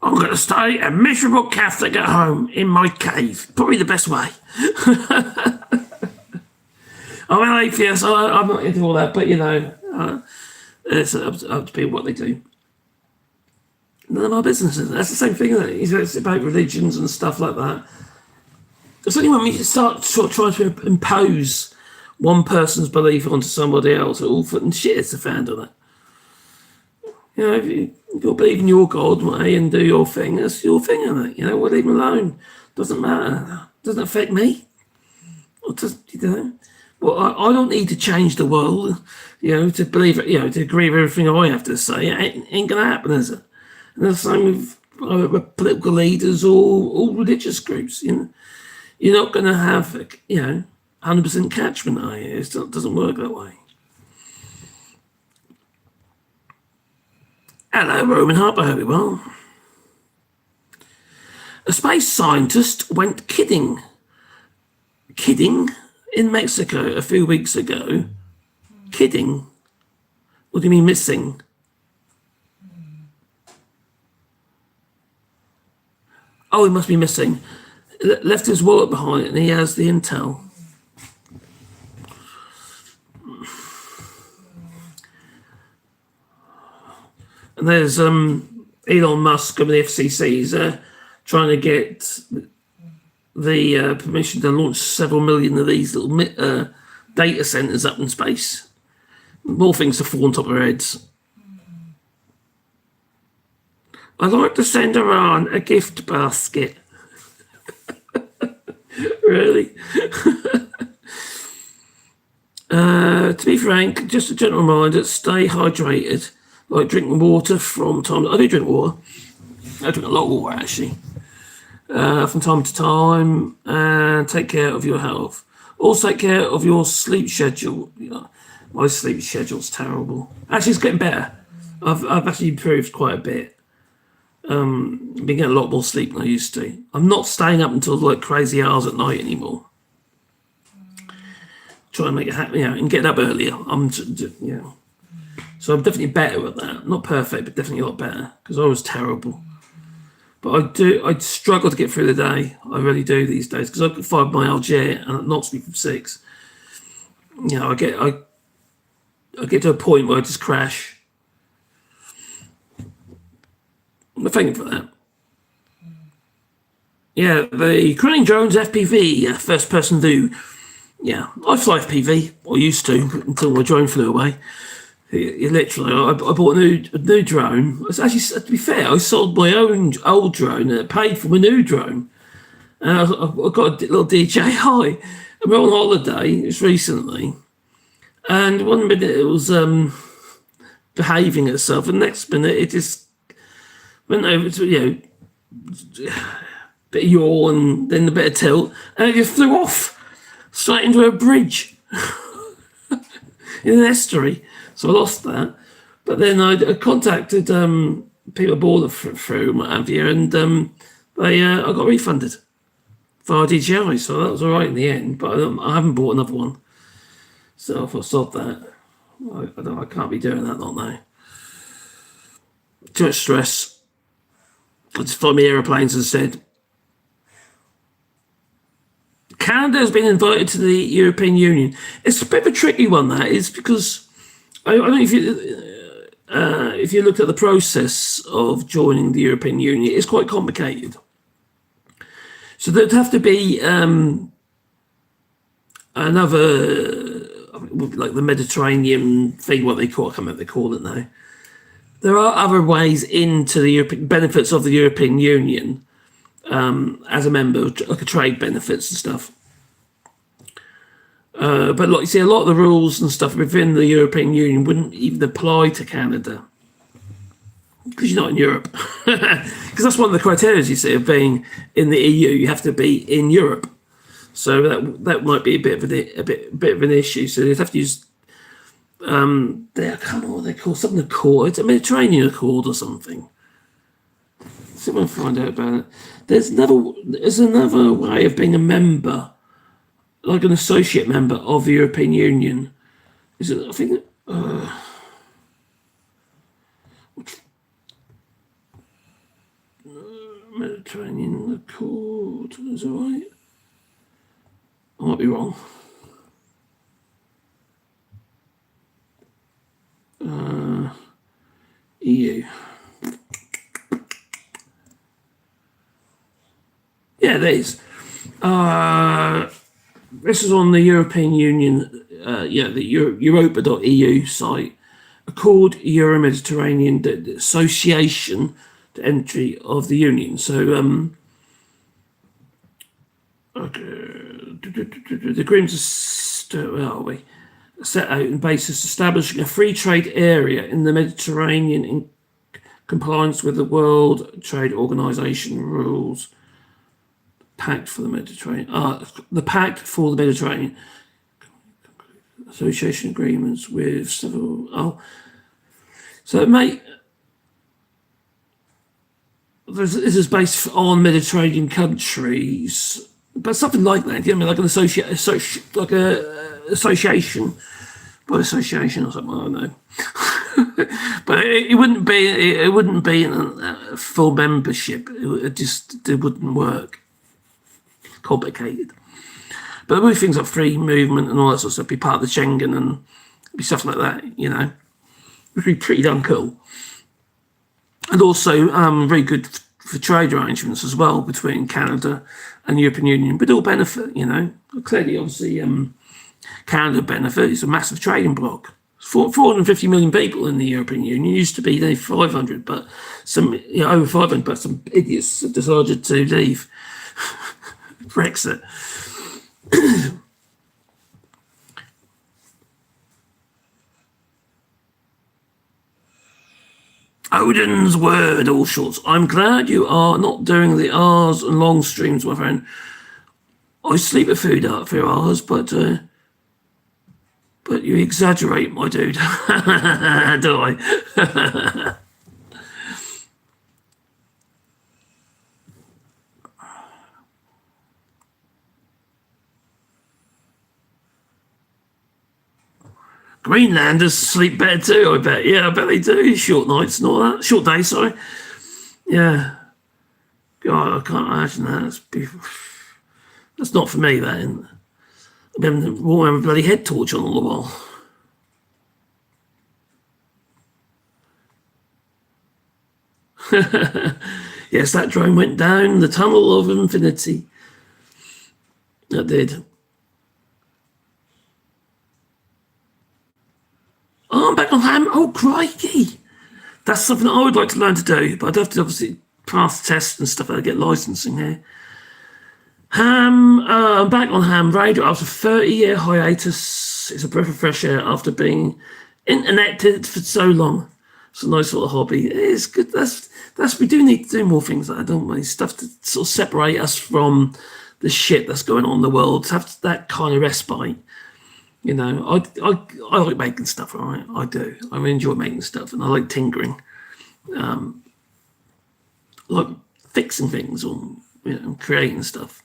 I'm going to stay a miserable Catholic at home in my cave. Probably the best way. I'm an atheist. I'm not into all that, but it's up to people what they do. None of our businesses. That's the same thing, isn't it? It's about religions and stuff like that. It's only when we start trying to impose one person's belief onto somebody else, all fucking shit is the fan of that. You know, if you believe in your God way and do your thing, that's your thing, isn't it? You know, we'll leave them alone. Doesn't matter. Doesn't affect me. Well, I don't need to change the world, to believe it, to agree with everything I have to say. It ain't going to happen, is it? And the same with political leaders or religious groups. You're not going to have, 100% catchment, are you? It doesn't work that way. Hello, Roman Harper, I hope you're well. A space scientist went kidding in Mexico a few weeks ago. Kidding? What do you mean missing? Oh, he must be missing. Left his wallet behind and he has the intel. And there's Elon Musk and the FCC. He's trying to get the permission to launch several million of these little data centers up in space. More things to fall on top of our heads. I'd like to send Iran a gift basket. Really? To be frank, just a gentle reminder, stay hydrated. Like drinking water from time. I do drink water. I drink a lot of water actually. From time to time, and take care of your health. Also take care of your sleep schedule. My sleep schedule's terrible. Actually, it's getting better. I've actually improved quite a bit. Been getting a lot more sleep than I used to. I'm not staying up until like crazy hours at night anymore. Try and make it happen, and get up earlier. So I'm definitely better at that. Not perfect, but definitely a lot better because I was terrible. But I struggle to get through the day. I really do these days because I've got fibromyalgia and it knocks me from 6. I get to a point where I just crash. I'm thanking for that. Yeah, the Ukrainian drones FPV, first person view. Yeah, I fly FPV, or used to, until my drone flew away. Literally, I bought a new drone. It's actually, to be fair, I sold my own old drone and it paid for my new drone. And I got a little DJI, and we're on holiday, just recently. And one minute it was behaving itself, and the next minute it just went over to, bit of yaw and then a bit of tilt, and it just flew off straight into a bridge in an estuary. So I lost that. But then I contacted people aboard through what have you, and I got refunded via DJI, so that was all right in the end. But I haven't bought another one. So I thought, stop that. I can't be doing that, not now. Too much stress. I just fly my aeroplanes instead. Canada has been invited to the European Union. It's a bit of a tricky one, that is, because I don't know if you looked at the process of joining the European Union, it's quite complicated. So there'd have to be another, like the Mediterranean thing, what they call, I can't remember what they call it now. There are other ways into the European benefits of the European Union as a member, like a trade benefits and stuff. But like you see, a lot of the rules and stuff within the European Union wouldn't even apply to Canada because you're not in Europe. Because that's one of the criteria, you see, of being in the EU. You have to be in Europe, so that might be a bit of an issue. So they'd have to use I can't remember what they call something Accord. It's a Mediterranean Accord or something. Someone find out about it. There's another way of being a member, like an associate member of the European Union. Is it? I think. Mediterranean Accord. Is that right? I might be wrong. EU. Yeah, there is. This is on the European Union, the Europa.eu site. Accord Euro-Mediterranean Association to entry of the Union. So, the agreements where are we? Set out on basis establishing a free trade area in the Mediterranean in compliance with the World Trade Organization rules. Pact for the Mediterranean. The Pact for the Mediterranean. Association agreements with several. So it may. This is based on Mediterranean countries, but something like that. You know, I mean, like an association by association or something. I don't know. But it wouldn't be a full membership. It wouldn't work. Complicated. But there would be things like free movement and all that sort of stuff, be part of the Schengen and be stuff like that, you know. It would be pretty damn cool. And also very good for trade arrangements as well between Canada and the European Union, but all benefit, you know. Clearly, obviously, Canada benefit. It's a massive trading bloc. 450 million people in the European Union. Used to be 500, but over 500, but some idiots have decided to leave. Brexit. Odin's word, AllShorts. I'm glad you are not doing the R's and long streams, my friend. I sleep a few hours, but you exaggerate, my dude. Do I? Greenlanders sleep better too, I bet. Yeah, I bet they do. Short nights and all that. Short days, sorry. Yeah. God, I can't imagine that. That's not for me, that. I've been walking around with a bloody head torch on all the while. Yes, that drone went down the tunnel of infinity. That did. Oh, I'm back on ham. Oh, crikey. That's something that I would like to learn to do, but I'd have to obviously pass the tests and stuff and get licensing here. I'm back on ham radio after a 30-year hiatus. It's a breath of fresh air after being interneted for so long. It's a nice little hobby. It is good. We do need to do more things like that, don't we? Stuff to sort of separate us from the shit that's going on in the world. To have that kind of respite. You know, I like making stuff, all right? I do. I really enjoy making stuff, and I like tinkering. I like fixing things or, creating stuff.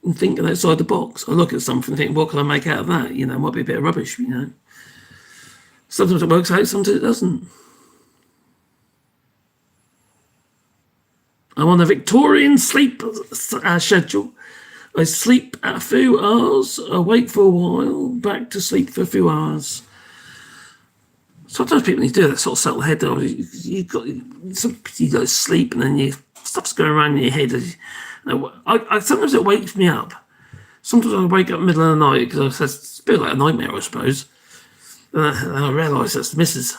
And thinking outside the box. I look at something and think, what can I make out of that? You know, it might be a bit of rubbish, you know. Sometimes it works out, sometimes it doesn't. I'm on a Victorian sleep schedule. I sleep a few hours, awake for a while, back to sleep for a few hours. Sometimes people need to do that sort of settle head though. You got to sleep and then stuff's going around in your head No, I sometimes it wakes me up. Sometimes I wake up in the middle of the night because it's a bit like a nightmare, I suppose. And I realise that's the missus.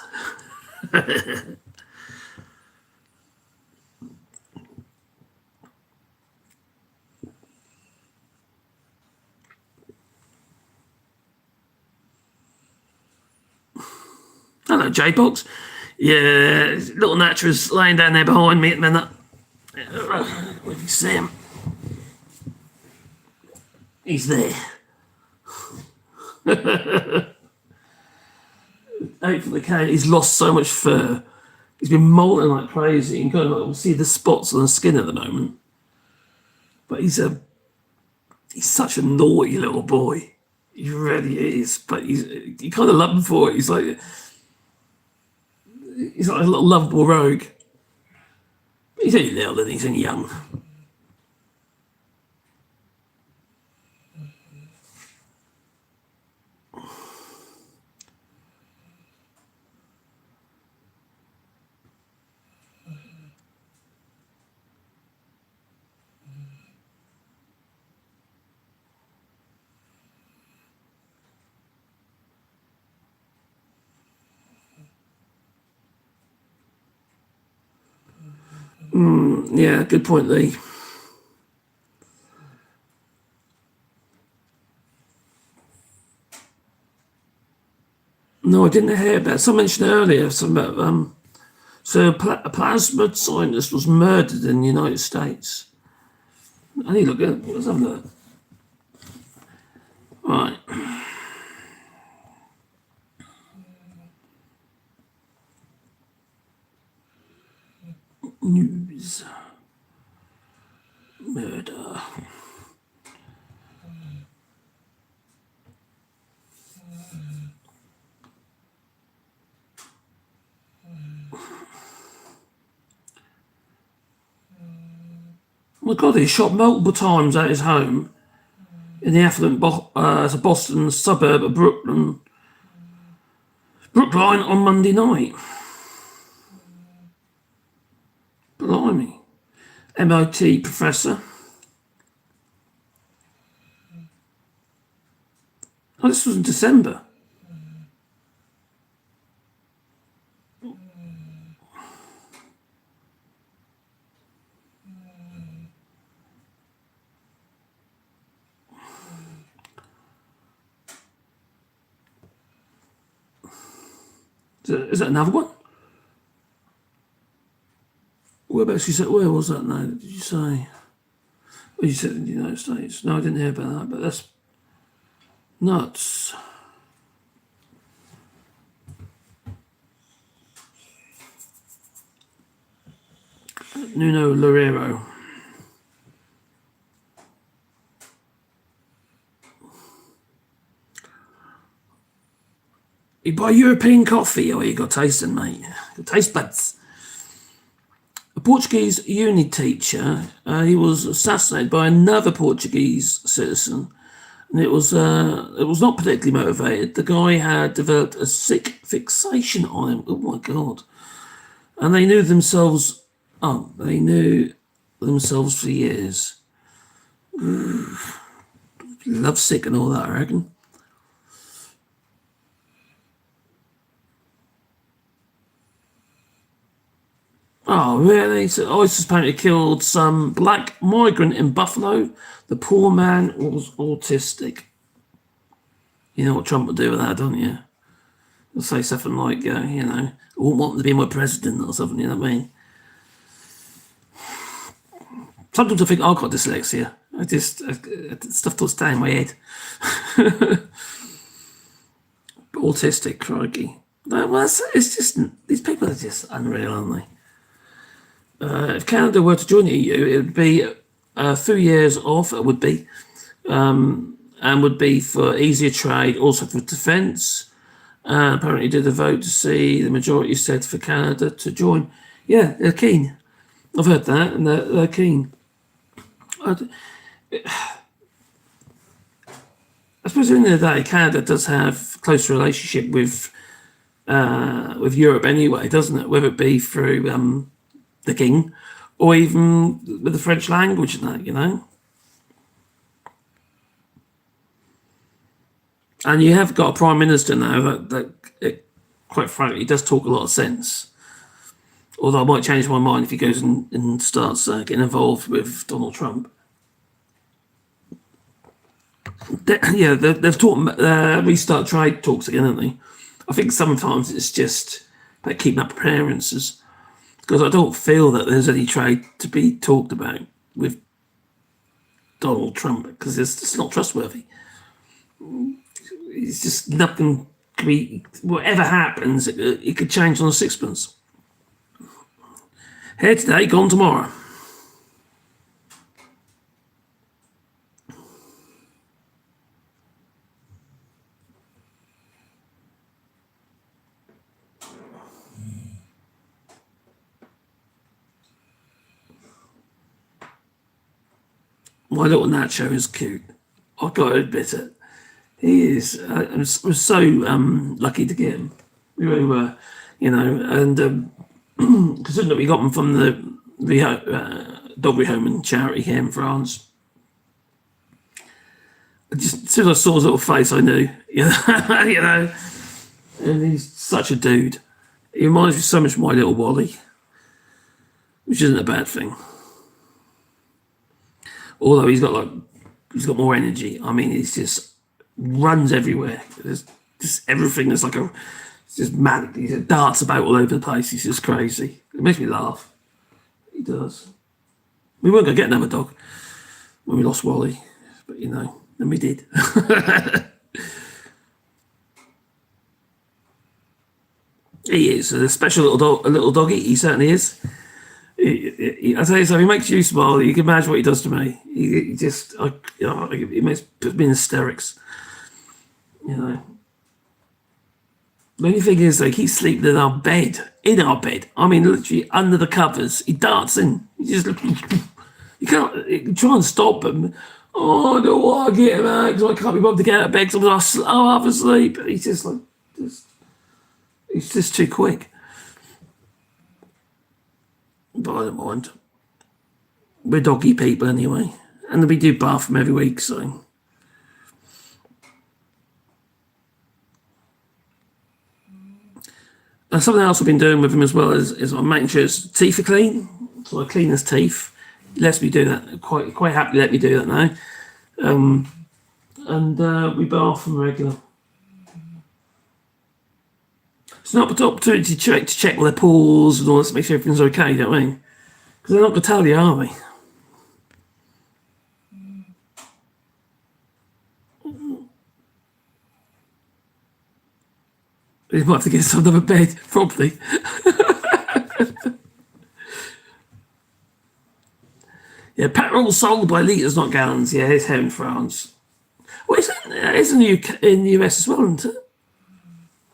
Hello, J-Box. Yeah, little Natural's laying down there behind me at the minute. If you see him, he's there. Hopefully, he's lost so much fur. He's been molting like crazy. You can kind of see the spots on the skin at the moment. But he's such a naughty little boy. He really is. But you kind of love him for it. He's like a little lovable rogue. He's only little and he's only young. Yeah, good point, Lee. No, I didn't hear about. Someone mentioned earlier something about so a plasma scientist was murdered in the United States. I need to look at what's up there. Right. News. Murder. Oh my God, he shot multiple times at his home in the affluent Boston suburb of Brookline on Monday night. Blimey. MIT professor. Oh, this was in December. Is that another one? Whereabouts you said? Where was that now? Did you say? Well, you said in the United States. No, I didn't hear about that, but that's nuts. Nuno Loureiro. You buy European coffee, or you got tasting, mate. Got taste buds. A Portuguese uni teacher, he was assassinated by another Portuguese citizen, and it was not particularly motivated. The guy had developed a sick fixation on him. Oh my God! And they knew themselves. Oh, they knew themselves for years. Love sick and all that, I reckon. Oh, really? So ISIS apparently killed some black migrant in Buffalo. The poor man was autistic. You know what Trump would do with that, don't you? He'll say something like, I wouldn't want him to be my president or something, you know what I mean? Sometimes I think I've got dyslexia. Stuff does stay in my head. Autistic, crikey. No, well, it's just, these people are just unreal, aren't they? If Canada were to join the EU, it would be 2 years off, it would be, and would be for easier trade, also for defence. Apparently did a vote to see the majority said for Canada to join. Yeah, they're keen. I've heard that, and they're keen. I suppose at the end of the day, Canada does have a close relationship with Europe anyway, doesn't it? Whether it be through the King or even with the French language and that, you know. And you have got a prime minister now that quite frankly, does talk a lot of sense. Although I might change my mind if he goes and starts getting involved with Donald Trump. They've talked restart trade talks again, haven't they? I think sometimes it's just about keeping up appearances, because I don't feel that there's any trade to be talked about with Donald Trump, because it's not trustworthy. It's just nothing can be. Whatever happens, it could change on a sixpence. Here today, gone tomorrow. My little Nacho is cute. I've got to admit it. He is. I was so lucky to get him. We really were, you know. And considering that we got him from the dog rehoming charity here in France, as soon as I saw his little face, I knew, you know, you know. And he's such a dude. He reminds me so much of my little Wally, which isn't a bad thing. Although he's got more energy. I mean, he's just runs everywhere. There's just everything is it's just mad. He just darts about all over the place. He's just crazy. It makes me laugh. He does. We weren't going to get another dog when we lost Wally, but you know, then we did. He is a special little doggy. He certainly is. I tell you, so he makes you smile. You can imagine what he does to me. He just, he puts me in hysterics. You know. The only thing is, they keep sleeping in our bed. In our bed. I mean, literally under the covers. He darts in. He just, you can't try and stop him. Oh, I don't want to get him out because I can't be bothered to get out of bed because I'm half asleep. He's just he's just too quick. But I don't mind. We're doggy people anyway. And we do bath them every week, so. And something else I've been doing with him as well is I'm making sure his teeth are clean. So I clean his teeth. He lets me do that. Quite happily let me do that now. And we bath them regular. It's not an opportunity to check all their pores and all that to make sure everything's okay, you know what I mean? Because they're not going to tell you, are they? You might have to get some another bed, probably. Yeah, petrol sold by litres, not gallons. Yeah, it's here in France. Well, it's in the US as well, isn't it?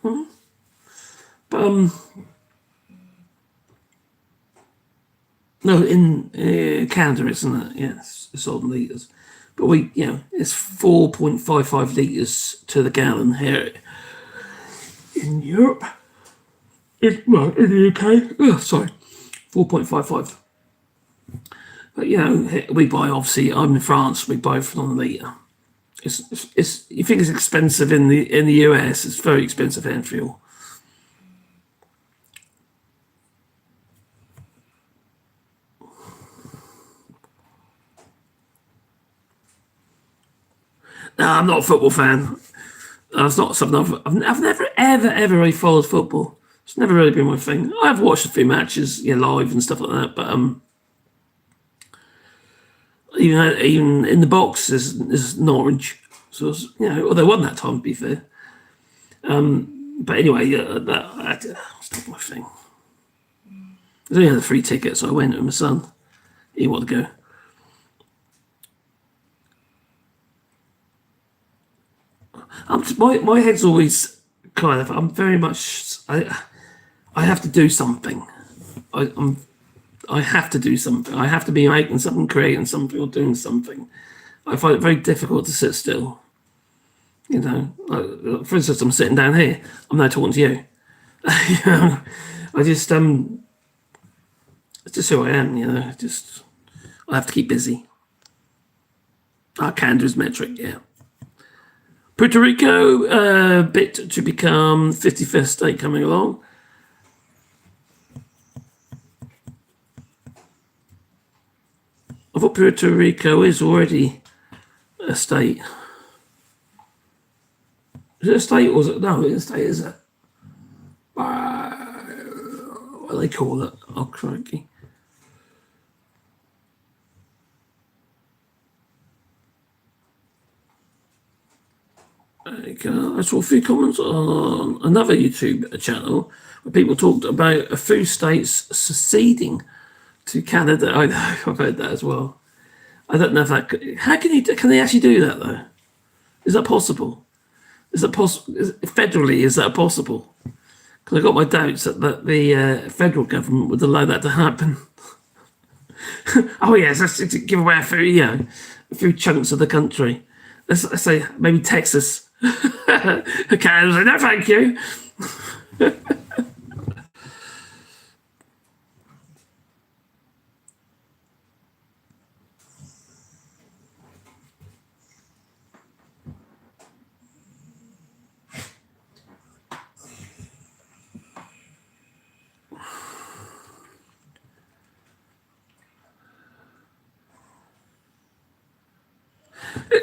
Hmm? But, no, in Canada, isn't it? Yeah, it's sold in litres. But it's 4.55 litres to the gallon here in Europe. In the UK. Oh, sorry, 4.55. But we buy, obviously. I'm in France. We buy from the litre. It's you think it's expensive in the US? It's very expensive hand fuel. No, I'm not a football fan. That's not something I've never ever really followed football. It's never really been my thing. I've watched a few matches, live and stuff like that, but even in the box is Norwich, so well, they won that time, to be fair. But anyway, that's not my thing. I only had a free ticket, so I went with my son. He wanted to go. My head's always kind of. I'm very much. I have to do something. I have to do something. I have to be making something, creating something, or doing something. I find it very difficult to sit still. For instance, I'm sitting down here. I'm now talking to you. I just It's just who I am, you know. Just I have to keep busy. Canada is metric, yeah. Puerto Rico, bit to become 51st state coming along. I thought Puerto Rico is already a state. Is it a state or is it? No, it's a state, is it? What do they call it? Oh, crikey. There you go. I saw a few comments on another YouTube channel where people talked about a few states seceding to Canada. I know, I've heard that as well. I don't know if that. How can they actually do that though? Is that possible? Is that possible? Federally, is that possible? Because I got my doubts that the federal government would allow that to happen. Oh yes, let's give away a few chunks of the country. Let's say maybe Texas. Canada's like, no, thank you.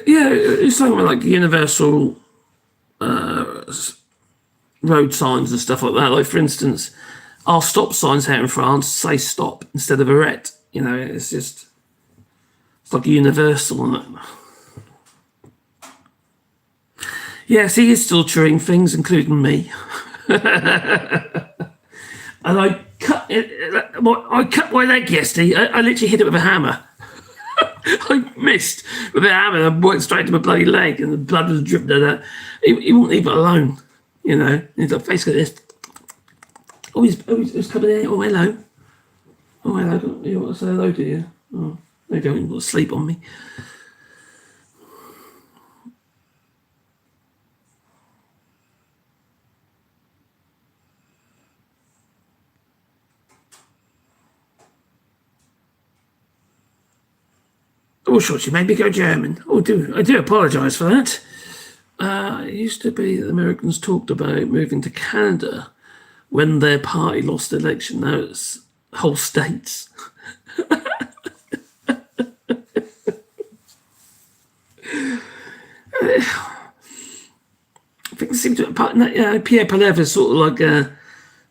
Yeah, it's something like universal road signs and stuff like that. Like, for instance, our stop signs here in France say stop instead of arrête. You know, it's like universal. Isn't it? Yes, he is still chewing things, including me. And I cut my leg yesterday. I literally hit it with a hammer. I missed with a hammer and I went straight to my bloody leg and the blood was dripping out. He wouldn't leave it alone, you know. He's like, face like this. Oh, he's coming in. Oh, hello. Oh, hello. You want to say hello, do you? Oh, they don't even want to sleep on me. AllShorts, you made me go German. I do apologise for that. It used to be that Americans talked about moving to Canada when their party lost the election. Now it's whole states. I think it seemed to Pierre Palev is sort of like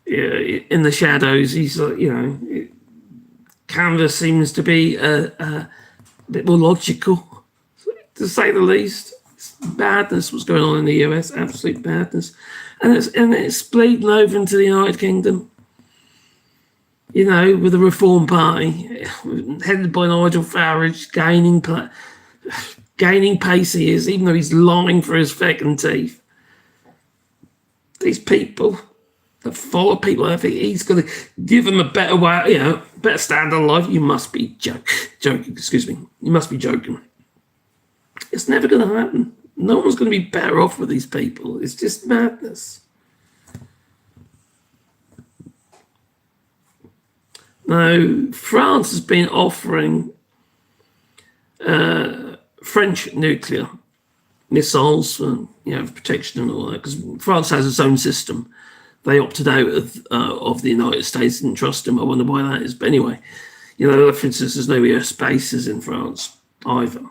in the shadows. He's like, you know, Canada seems to be a bit more logical, to say the least. It's badness what's going on in the US, absolute badness, and it's bleeding over into the United Kingdom. You know, with the Reform Party headed by Nigel Farage gaining pace he is, even though he's lying for his fucking teeth. These people that follow people, I think he's going to give them a better way, you know, better standard of life. You must be joking. Excuse me. You must be joking. It's never going to happen. No one's going to be better off with these people. It's just madness. Now, France has been offering French nuclear missiles for, you know, for protection and all that, because France has its own system. They opted out of the United States, didn't trust them. I wonder why that is. But anyway, you know, for instance, there's no US bases in France either.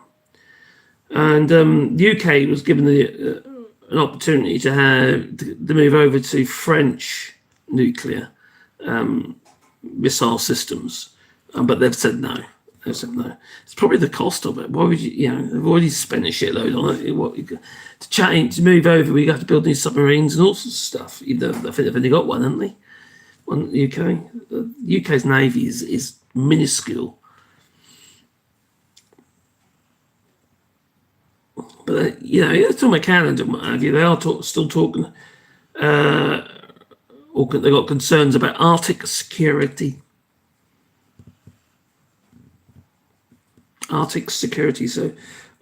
And the UK was given an opportunity to move over to French nuclear missile systems, but they've said no. It's probably the cost of it. Why would you? You know, they've already spent a shitload on it. To move over, we have to build new submarines and all sorts of stuff. I think they've only got one, haven't they? One UK. The UK's navy is minuscule. But you know, it's talking about Canada and what have you. They are still talking. They've got concerns about Arctic security. Arctic security. So,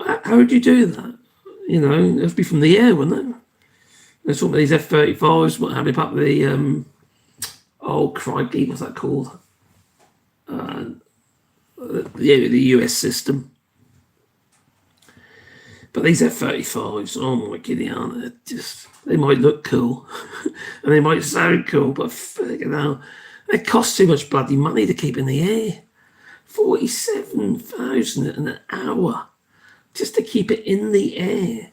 how would you do that? You know, it would be from the air, wouldn't it? They're talking about these F-35s, what have you, up the oh crikey, what's that called? the US system. But these F-35s, oh my giddy aunt, they might look cool and they might sound cool, but they cost too much bloody money to keep in the air. 47,000 an hour just to keep it in the air.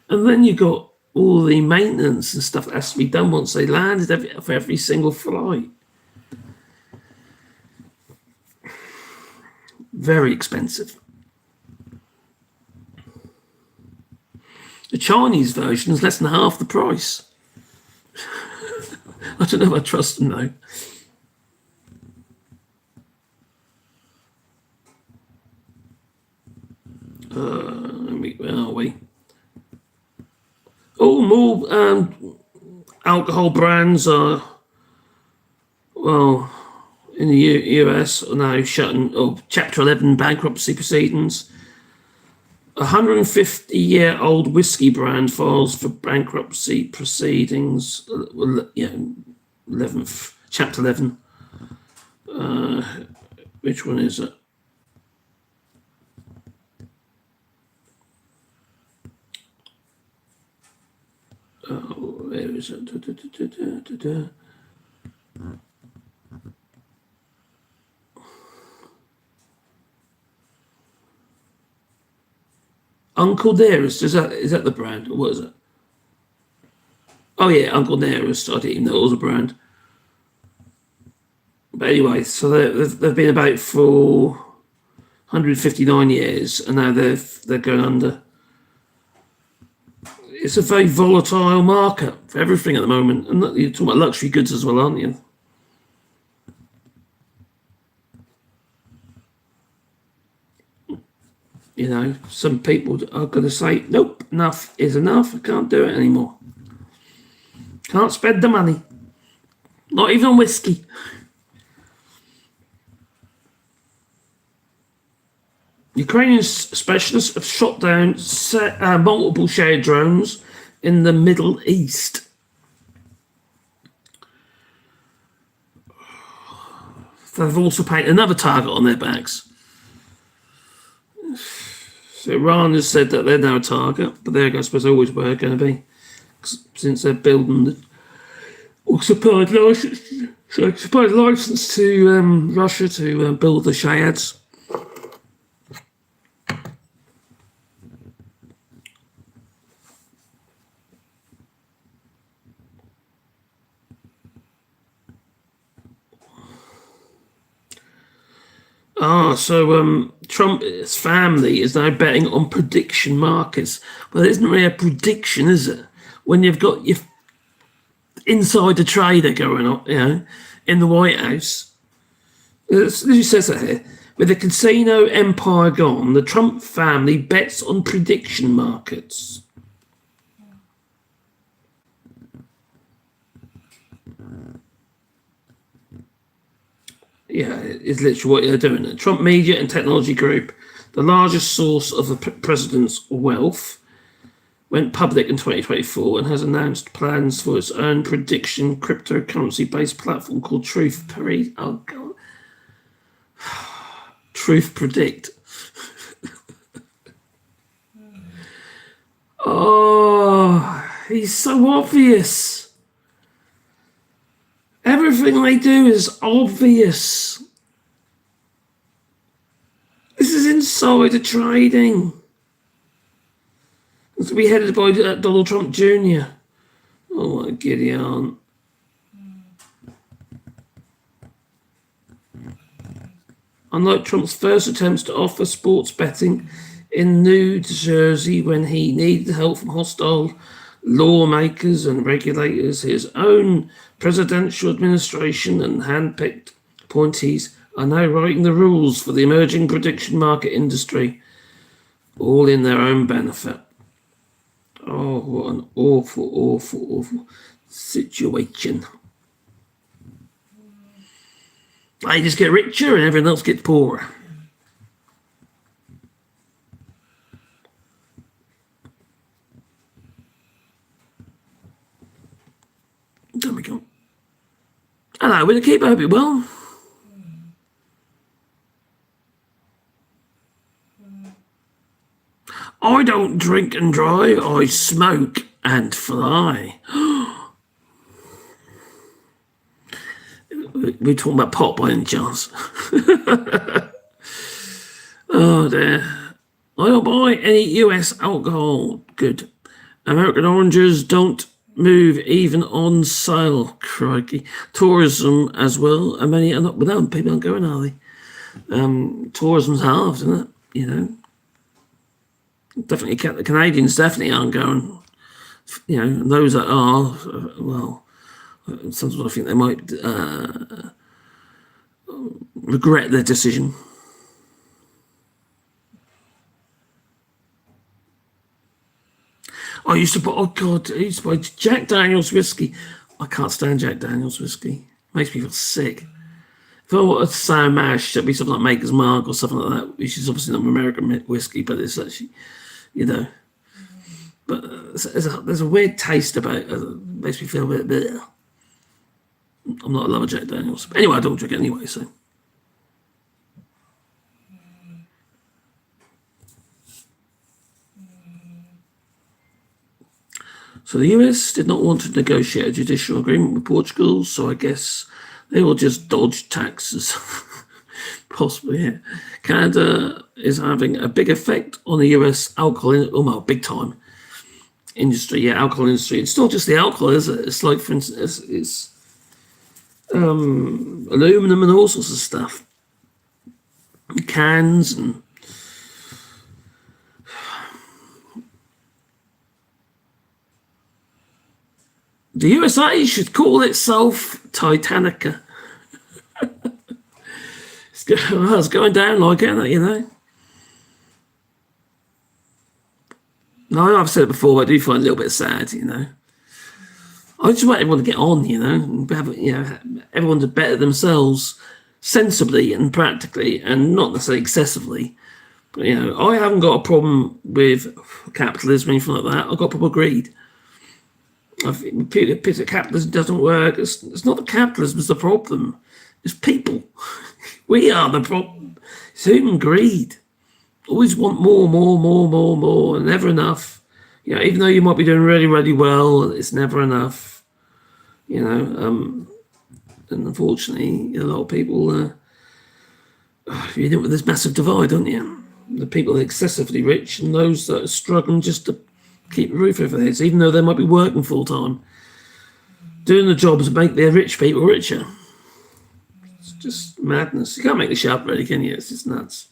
And then you got all the maintenance and stuff that has to be done once they landed for every single flight. Very expensive. The Chinese version is less than half the price. I don't know if I trust them though. Where are we? Oh, more alcohol brands are, well, in the US are now shutting Chapter 11 bankruptcy proceedings. A 150-year-old whiskey brand files for bankruptcy proceedings. Chapter 11. Which one is it? Oh, where is it? Uncle Nearest, is that the brand, or what is it? Oh yeah, Uncle Nearest. I didn't even know it was a brand. But anyway, so they've been about for 159 years, and now they're going under. It's a very volatile market for everything at the moment, and you're talking about luxury goods as well, aren't you? You know, some people are going to say, nope, enough is enough. I can't do it anymore. Can't spend the money. Not even on whiskey. Ukrainian specialists have shot down multiple shared drones in the Middle East. They've also painted another target on their backs. So Iran has said that they're now a target, but I suppose they always were going to be, since they're building supplied license to Russia to build the Shayads. So Trump's family is now betting on prediction markets. Well, there isn't really a prediction, is it? When you've got your insider trader going on, in the White House. Who says that here? With the casino empire gone, the Trump family bets on prediction markets. Yeah, it's literally what they're doing. The Trump Media and Technology Group, the largest source of the president's wealth, went public in 2024 and has announced plans for its own prediction cryptocurrency-based platform called Truth Predict. Oh, God. Truth Predict. Oh, he's so obvious. Everything they do is obvious. This is insider trading. It's to be headed by Donald Trump Jr. Oh my giddy aunt. Unlike Trump's first attempts to offer sports betting in New Jersey when he needed help from hostile lawmakers and regulators, his own presidential administration and hand-picked appointees are now writing the rules for the emerging prediction market industry, all in their own benefit. Oh, what an awful, awful, awful situation. They just get richer and everyone else gets poorer. There we go. Hello, with a keep, I hope you're well. don't drink and drive, I smoke and fly. We're talking about pot by any chance. Oh dear. I don't buy any US alcohol. Good. American oranges don't move even on sale. Crikey. Tourism as well. And many are not, without people aren't going, are they? Tourism's halved, isn't it? You know. Definitely, the Canadians definitely aren't going. You know, and those that are, well, sometimes I think they might regret their decision. I used to buy Jack Daniel's whiskey. I can't stand Jack Daniel's whiskey. It makes me feel sick. If I want a sour mash, it'd be something like Maker's Mark or something like that, which is obviously not American whiskey, but it's actually, you know. But there's a weird taste about it. It makes me feel a bit. I'm not a lover of Jack Daniel's. But anyway, I don't drink it anyway, so. So the US did not want to negotiate a judicial agreement with Portugal, so I guess they will just dodge taxes. Possibly, yeah. Canada is having a big effect on the US alcohol, big time industry. Yeah, alcohol industry. It's not just the alcohol, is it? It's like, for instance, it's aluminum and all sorts of stuff. Cans and the USA should call itself Titanica. It's going down like it, you know. No, I've said it before, but I do find it a little bit sad, you know. I just want everyone to get on, you know, and have, you know, everyone to better themselves sensibly and practically, and not necessarily excessively. But, you know, I haven't got a problem with capitalism or anything like that. I've got a problem with greed. Capitalism doesn't work. It's not the capitalism is the problem. It's people. We are the problem. It's human greed. Always want more, and never enough. You know, even though you might be doing really, really well, it's never enough. You know, and unfortunately, a lot of people, you end up with this massive divide, don't you? The people that are excessively rich and those that are struggling just to keep a roof over their heads, even though they might be working full time, doing the jobs that make their rich people richer. It's just madness. You can't make this shit up, really, can you? It's just nuts.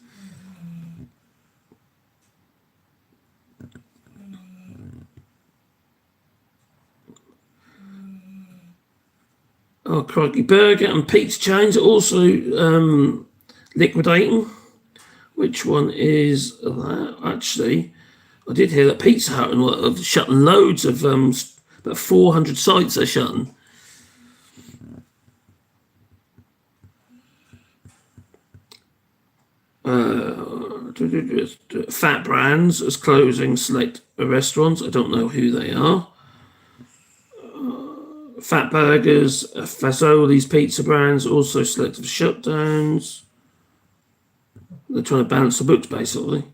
Oh, crikey. Burger and pizza chains are also liquidating. Which one is that? Actually, I did hear that Pizza Hut are shutting loads of, about 400 sites they're shutting. Fat Brands is closing select restaurants. I don't know who they are. Fat Burgers, Fazoli's pizza brands also selected shutdowns. They're trying to balance the books, basically.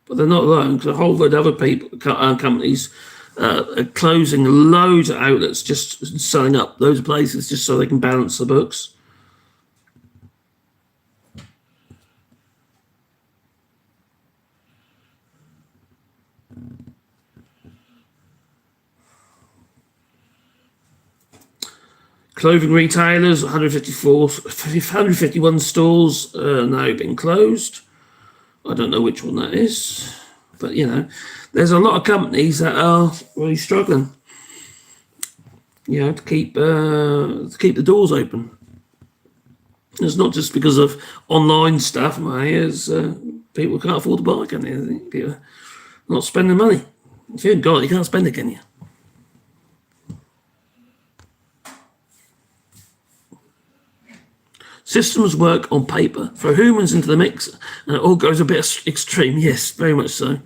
But they're not alone, because a whole load of other companies are closing loads of outlets, just selling up loads of places just so they can balance the books. Clothing retailers, 151 stores now been closed. I don't know which one that is, but you know, there's a lot of companies that are really struggling, you know, to keep the doors open. It's not just because of online stuff, as people can't afford to buy, can they? People are not spending money. If you haven't got it, you can't spend it, can you? Systems work on paper. Throw humans into the mix, and it all goes a bit extreme. Yes, very much so.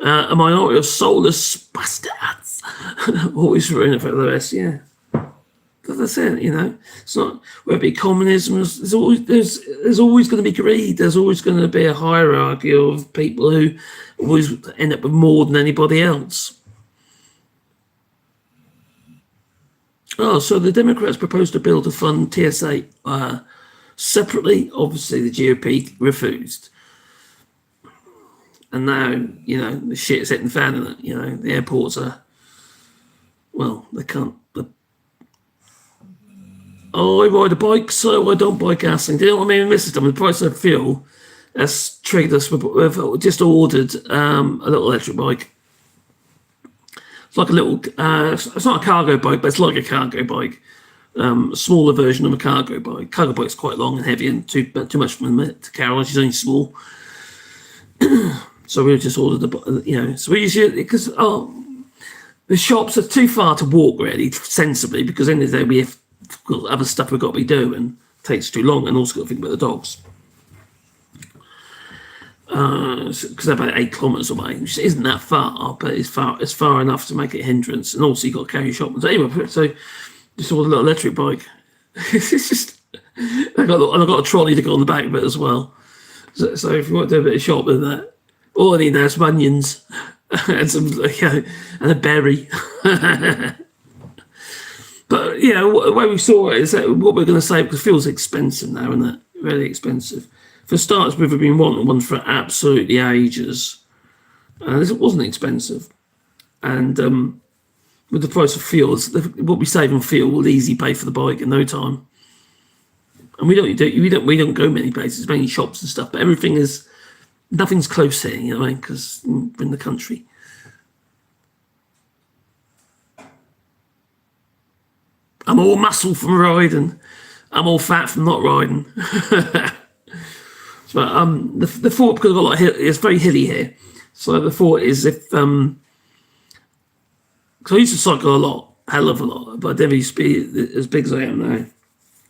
A minority of soulless bastards always ruin it for the rest. Yeah, that's it. It's not whether it be communism. There's always going to be greed. There's always going to be a hierarchy of people who always end up with more than anybody else. Oh, so the Democrats proposed a bill to fund TSA separately. Obviously, the GOP refused. And now, the shit's hitting the fan, isn't it? The airports are, well, they can't. I ride a bike, so I don't buy gasoline. Do you know what I mean? This is the price of fuel has triggered us. We've just ordered a little electric bike. It's like a little, it's not a cargo bike, but it's like a cargo bike. A smaller version of a cargo bike. Cargo bike's quite long and heavy and too much for me to carry on. She's only small. So we just ordered so we usually, because the shops are too far to walk really, sensibly, because in the end of the day we have got other stuff we've got to be doing. It takes too long, and also got to think about the dogs. Because they're about 8 kilometres away, which isn't that far, but it's far enough to make it a hindrance, and also you've got to carry your shopping. So anyway, so just ordered a little electric bike. It's just, I've got a trolley to go on the back of it as well. So if you want to do a bit of shopping, that all I need now is some onions and some and a berry. But the way we saw it is that what we're going to say, because fuel's expensive now, isn't it? Really expensive. For starters, we've been wanting one for absolutely ages. It wasn't expensive. And with the price of fuel, what we save on fuel will easily pay for the bike in no time. And we don't go many places, mainly shops and stuff, but nothing's close here, because we're in the country. I'm all muscle from riding. I'm all fat from not riding. So the thought, because I've got a lot of it's very hilly here. So the thought is because I used to cycle a lot, hell of a lot, but I never used to be as big as I am now.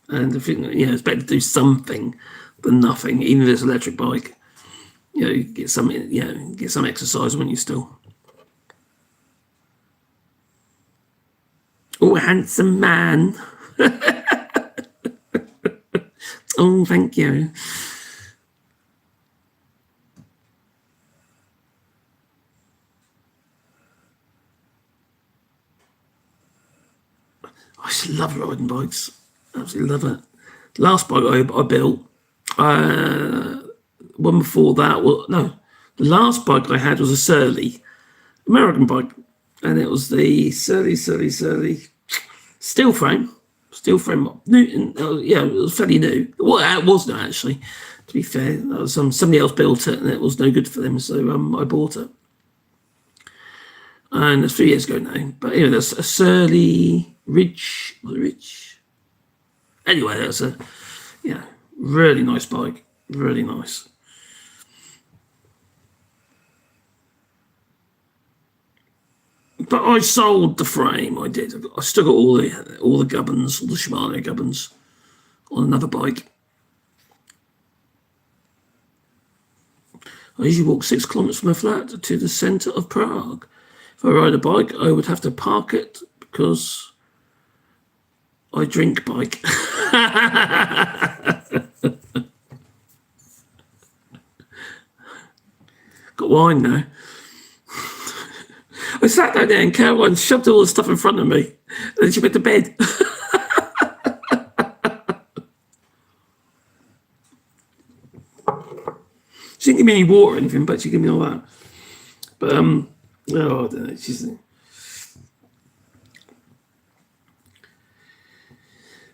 And I think it's better to do something than nothing, even if it's an electric bike. Get some exercise when you're still. Oh, handsome man. Oh, thank you. I just love riding bikes. Absolutely love it. Last bike I built, one before that, the last bike I had was a Surly, American bike, and it was the Surly steel frame. New, it was fairly new. Well, it was new actually. To be fair, that was, somebody else built it, and it was no good for them, so I bought it. And it's 3 years ago now. But there's a Surly Ridge. Anyway, that's a really nice bike. Really nice. But I sold the frame. I did. I still got all the gubbins, all the Shimano gubbins, on another bike. I usually walk 6 kilometres from my flat to the centre of Prague. If I ride a bike, I would have to park it because I drink bike. Got wine now. I sat down there and Caroline shoved all the stuff in front of me, and then she went to bed. She didn't give me any water or anything, but she gave me all that. But I don't know.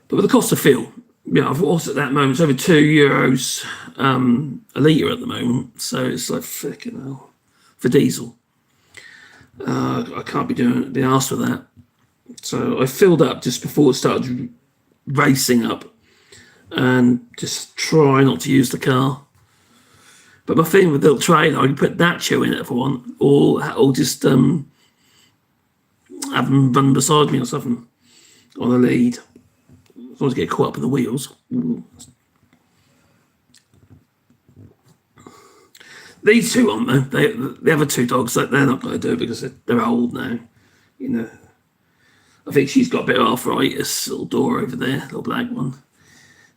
But with the cost of fuel, I've also at that moment it's over €2 a litre at the moment, so it's like fucking hell for diesel. I can't be asked for that. So I filled up just before it started racing up, and just try not to use the car. But my thing with the little trailer, I can put Nacho in it for one, or just have them run beside me or something on the lead. As long as I get caught up in the wheels. These two aren't, the other two dogs, they're not going to do it because they're old now. I think she's got a bit of arthritis. Little door over there, little black one.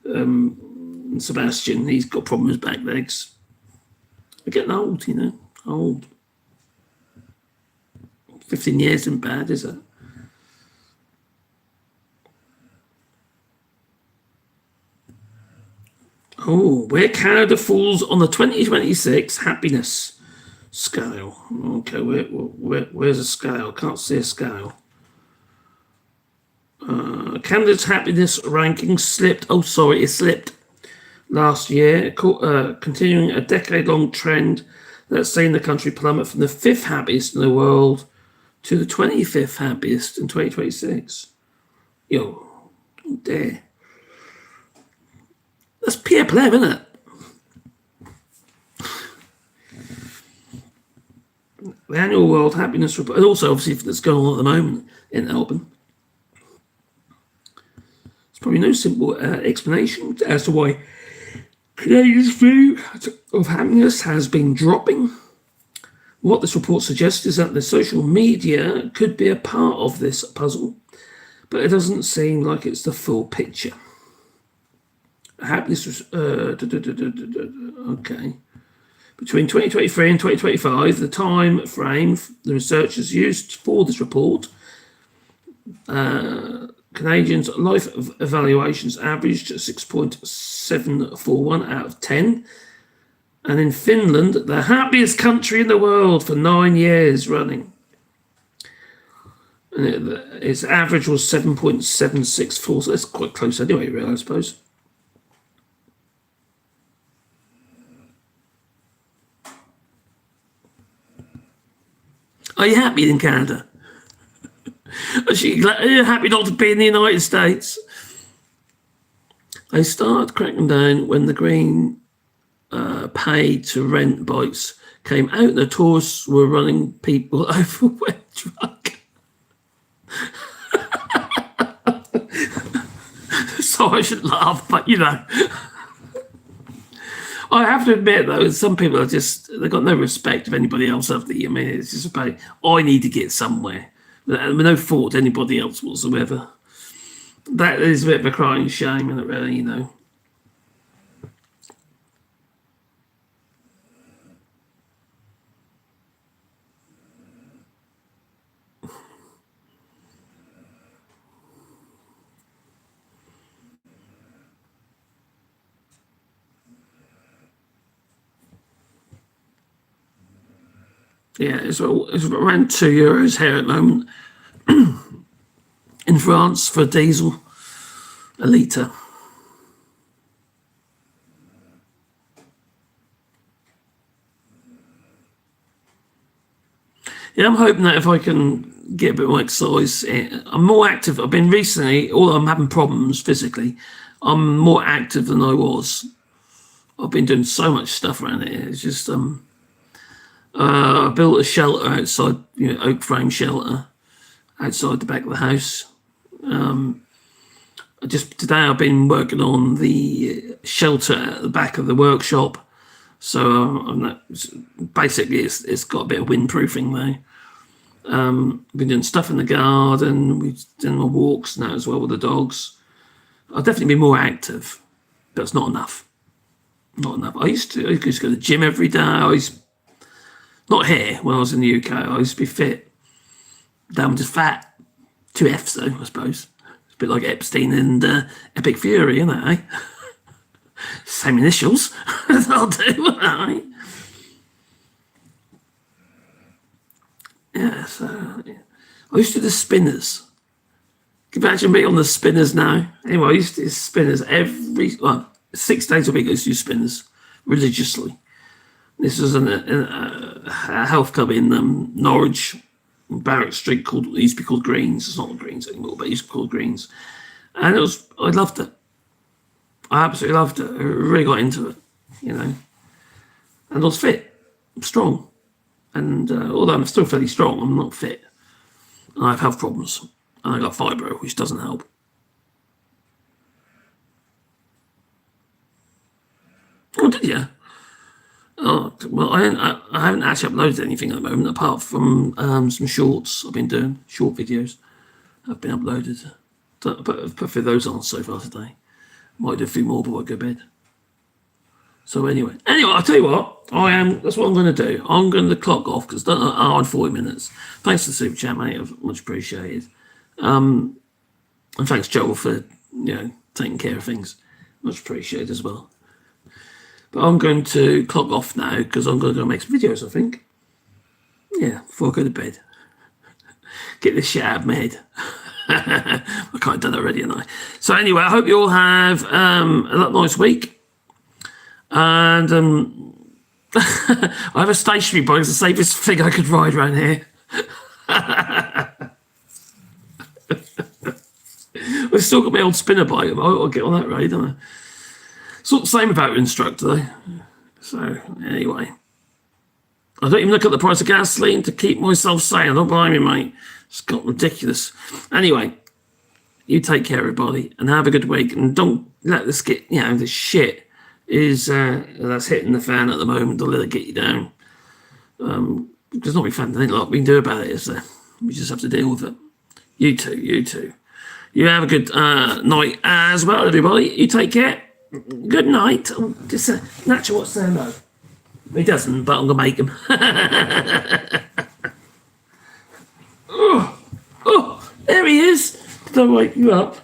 And Sebastian, he's got problems with back legs. They're getting old, you know, old. 15 years isn't bad, is it? Oh, where Canada falls on the 2026 happiness scale. Okay, where's the scale? Can't see a scale. Canada's happiness ranking slipped. Oh, sorry, it slipped last year, continuing a decade-long trend that's seen the country plummet from the 5th happiest in the world to the 25th happiest in 2026. Yo, oh dear. That's Pierre Plem, isn't it? The annual World Happiness Report, and also obviously that's going on at the moment in Melbourne. There's probably no simple explanation as to why Canadians' view of happiness has been dropping. What this report suggests is that the social media could be a part of this puzzle, but it doesn't seem like it's the full picture. Happiness was okay. Between 2023 and 2025, the time frame the researchers used for this report, Canadians' life evaluations averaged 6.741 out of 10. And in Finland, the happiest country in the world for 9 years running. And its average was 7.764, so that's quite close anyway, really, I suppose. Are you happy in Canada? Are you happy not to be in the United States? They started cracking down when the Green pay to rent bikes came out. The tourists were running people over wet truck. So I should laugh, but you know. I have to admit, though, some people are they've got no respect of anybody else, have they? I mean, it's just about, I need to get somewhere. With no fault to anybody else whatsoever. That is a bit of a crying shame, isn't it, really, you know? Yeah, it's around €2 here at the moment in France for diesel, a litre. Yeah, I'm hoping that if I can get a bit more exercise, I'm more active. I've been recently, although I'm having problems physically, I'm more active than I was. I've been doing so much stuff around here. It's just, I built a shelter outside, oak frame shelter outside the back of the house. Today I've been working on the shelter at the back of the workshop. So basically it's got a bit of windproofing there. I've been doing stuff in the garden. We've done my walks now as well with the dogs. I'll definitely be more active, but it's not enough. Not enough. I used to go to the gym every day. Not here, when I was in the UK, I used to be fit. Now I'm just fat. 2 Fs though, I suppose. It's a bit like Epstein and Epic Fury, isn't it, eh? Same initials. That'll do, right? Yeah, so... Yeah. I used to do the spinners. Can you imagine me on the spinners now? Anyway, I used to do spinners 6 days a week I used to do spinners, religiously. This was a health club in Norwich, Barrack Street, it used to be called Greens. It's not the Greens anymore, but it used to be called Greens. And I loved it. I absolutely loved it. I really got into it, And I was fit, strong. And although I'm still fairly strong, I'm not fit. And I have health problems. And I got fibro, which doesn't help. Oh, did you? Oh, well, I haven't actually uploaded anything at the moment, apart from some shorts I've been doing, short videos. have been uploaded. But I've put a few of those on so far today. Might do a few more before I go to bed. So anyway, I'll tell you what, that's what I'm going to do. I'm going to clock off because it's done an hour and 40 minutes. Thanks for the super chat, mate. I've much appreciated. And thanks, Joel, for taking care of things. Much appreciated as well. But I'm going to clock off now because I'm going to go make some videos, I think. Yeah, before I go to bed. Get this shit out of my head. I can't have done it already, haven't I? So anyway, I hope you all have a nice week. And I have a stationary bike. It's the safest thing I could ride around here. I've still got my old spinner bike. I'll get on that road, don't I? It's not the same about an instructor, though. So anyway, I don't even look at the price of gasoline to keep myself sane. Don't blame me, mate. It's got ridiculous. Anyway, you take care, everybody, and have a good week. And don't let this get, this shit that's hitting the fan at the moment. Don't let it get you down. There's not be fun. There's not a lot we can do about it, is there? We just have to deal with it. You too. You have a good night as well, everybody. You take care. Good night. Oh, just Nacho what's there, no. He doesn't, but I'm going to make him. oh, there he is. Did I wake you up?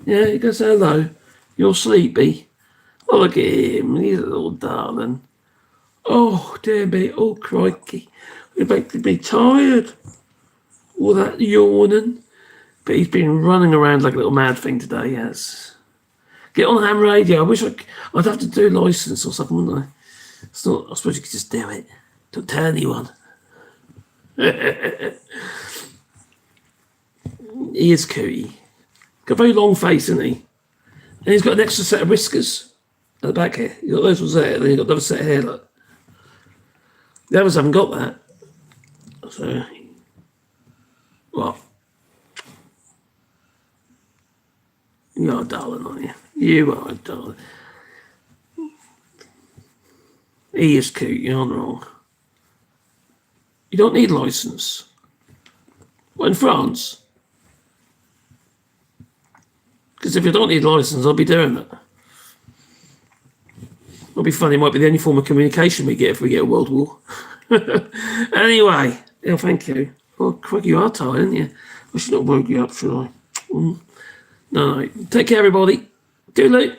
Yeah, he goes, hello. You're sleepy. Oh, look at him. He's a little darling. Oh, dear me. Oh, crikey. You're making me tired. All that yawning. But he's been running around like a little mad thing today, yes. Get on ham radio. I wish I'd have to do license or something, wouldn't I? It's not, I suppose you could just do it. Don't tell anyone. He is cootie. Got a very long face, isn't he? And he's got an extra set of whiskers at the back here. You've got those ones there, then you've got another set of hair. Look. The others haven't got that. So, what? You are a darling, aren't you? You are a darling. He is cute, you're not wrong. You don't need a licence. What, in France? Because if you don't need a licence, I'll be doing it. It'll be funny, it might be the only form of communication we get if we get a world war. Anyway, thank you. Oh, crikey, you are tired, aren't you? I should not woke you up, should I? No. Take care, everybody. Doodaloo.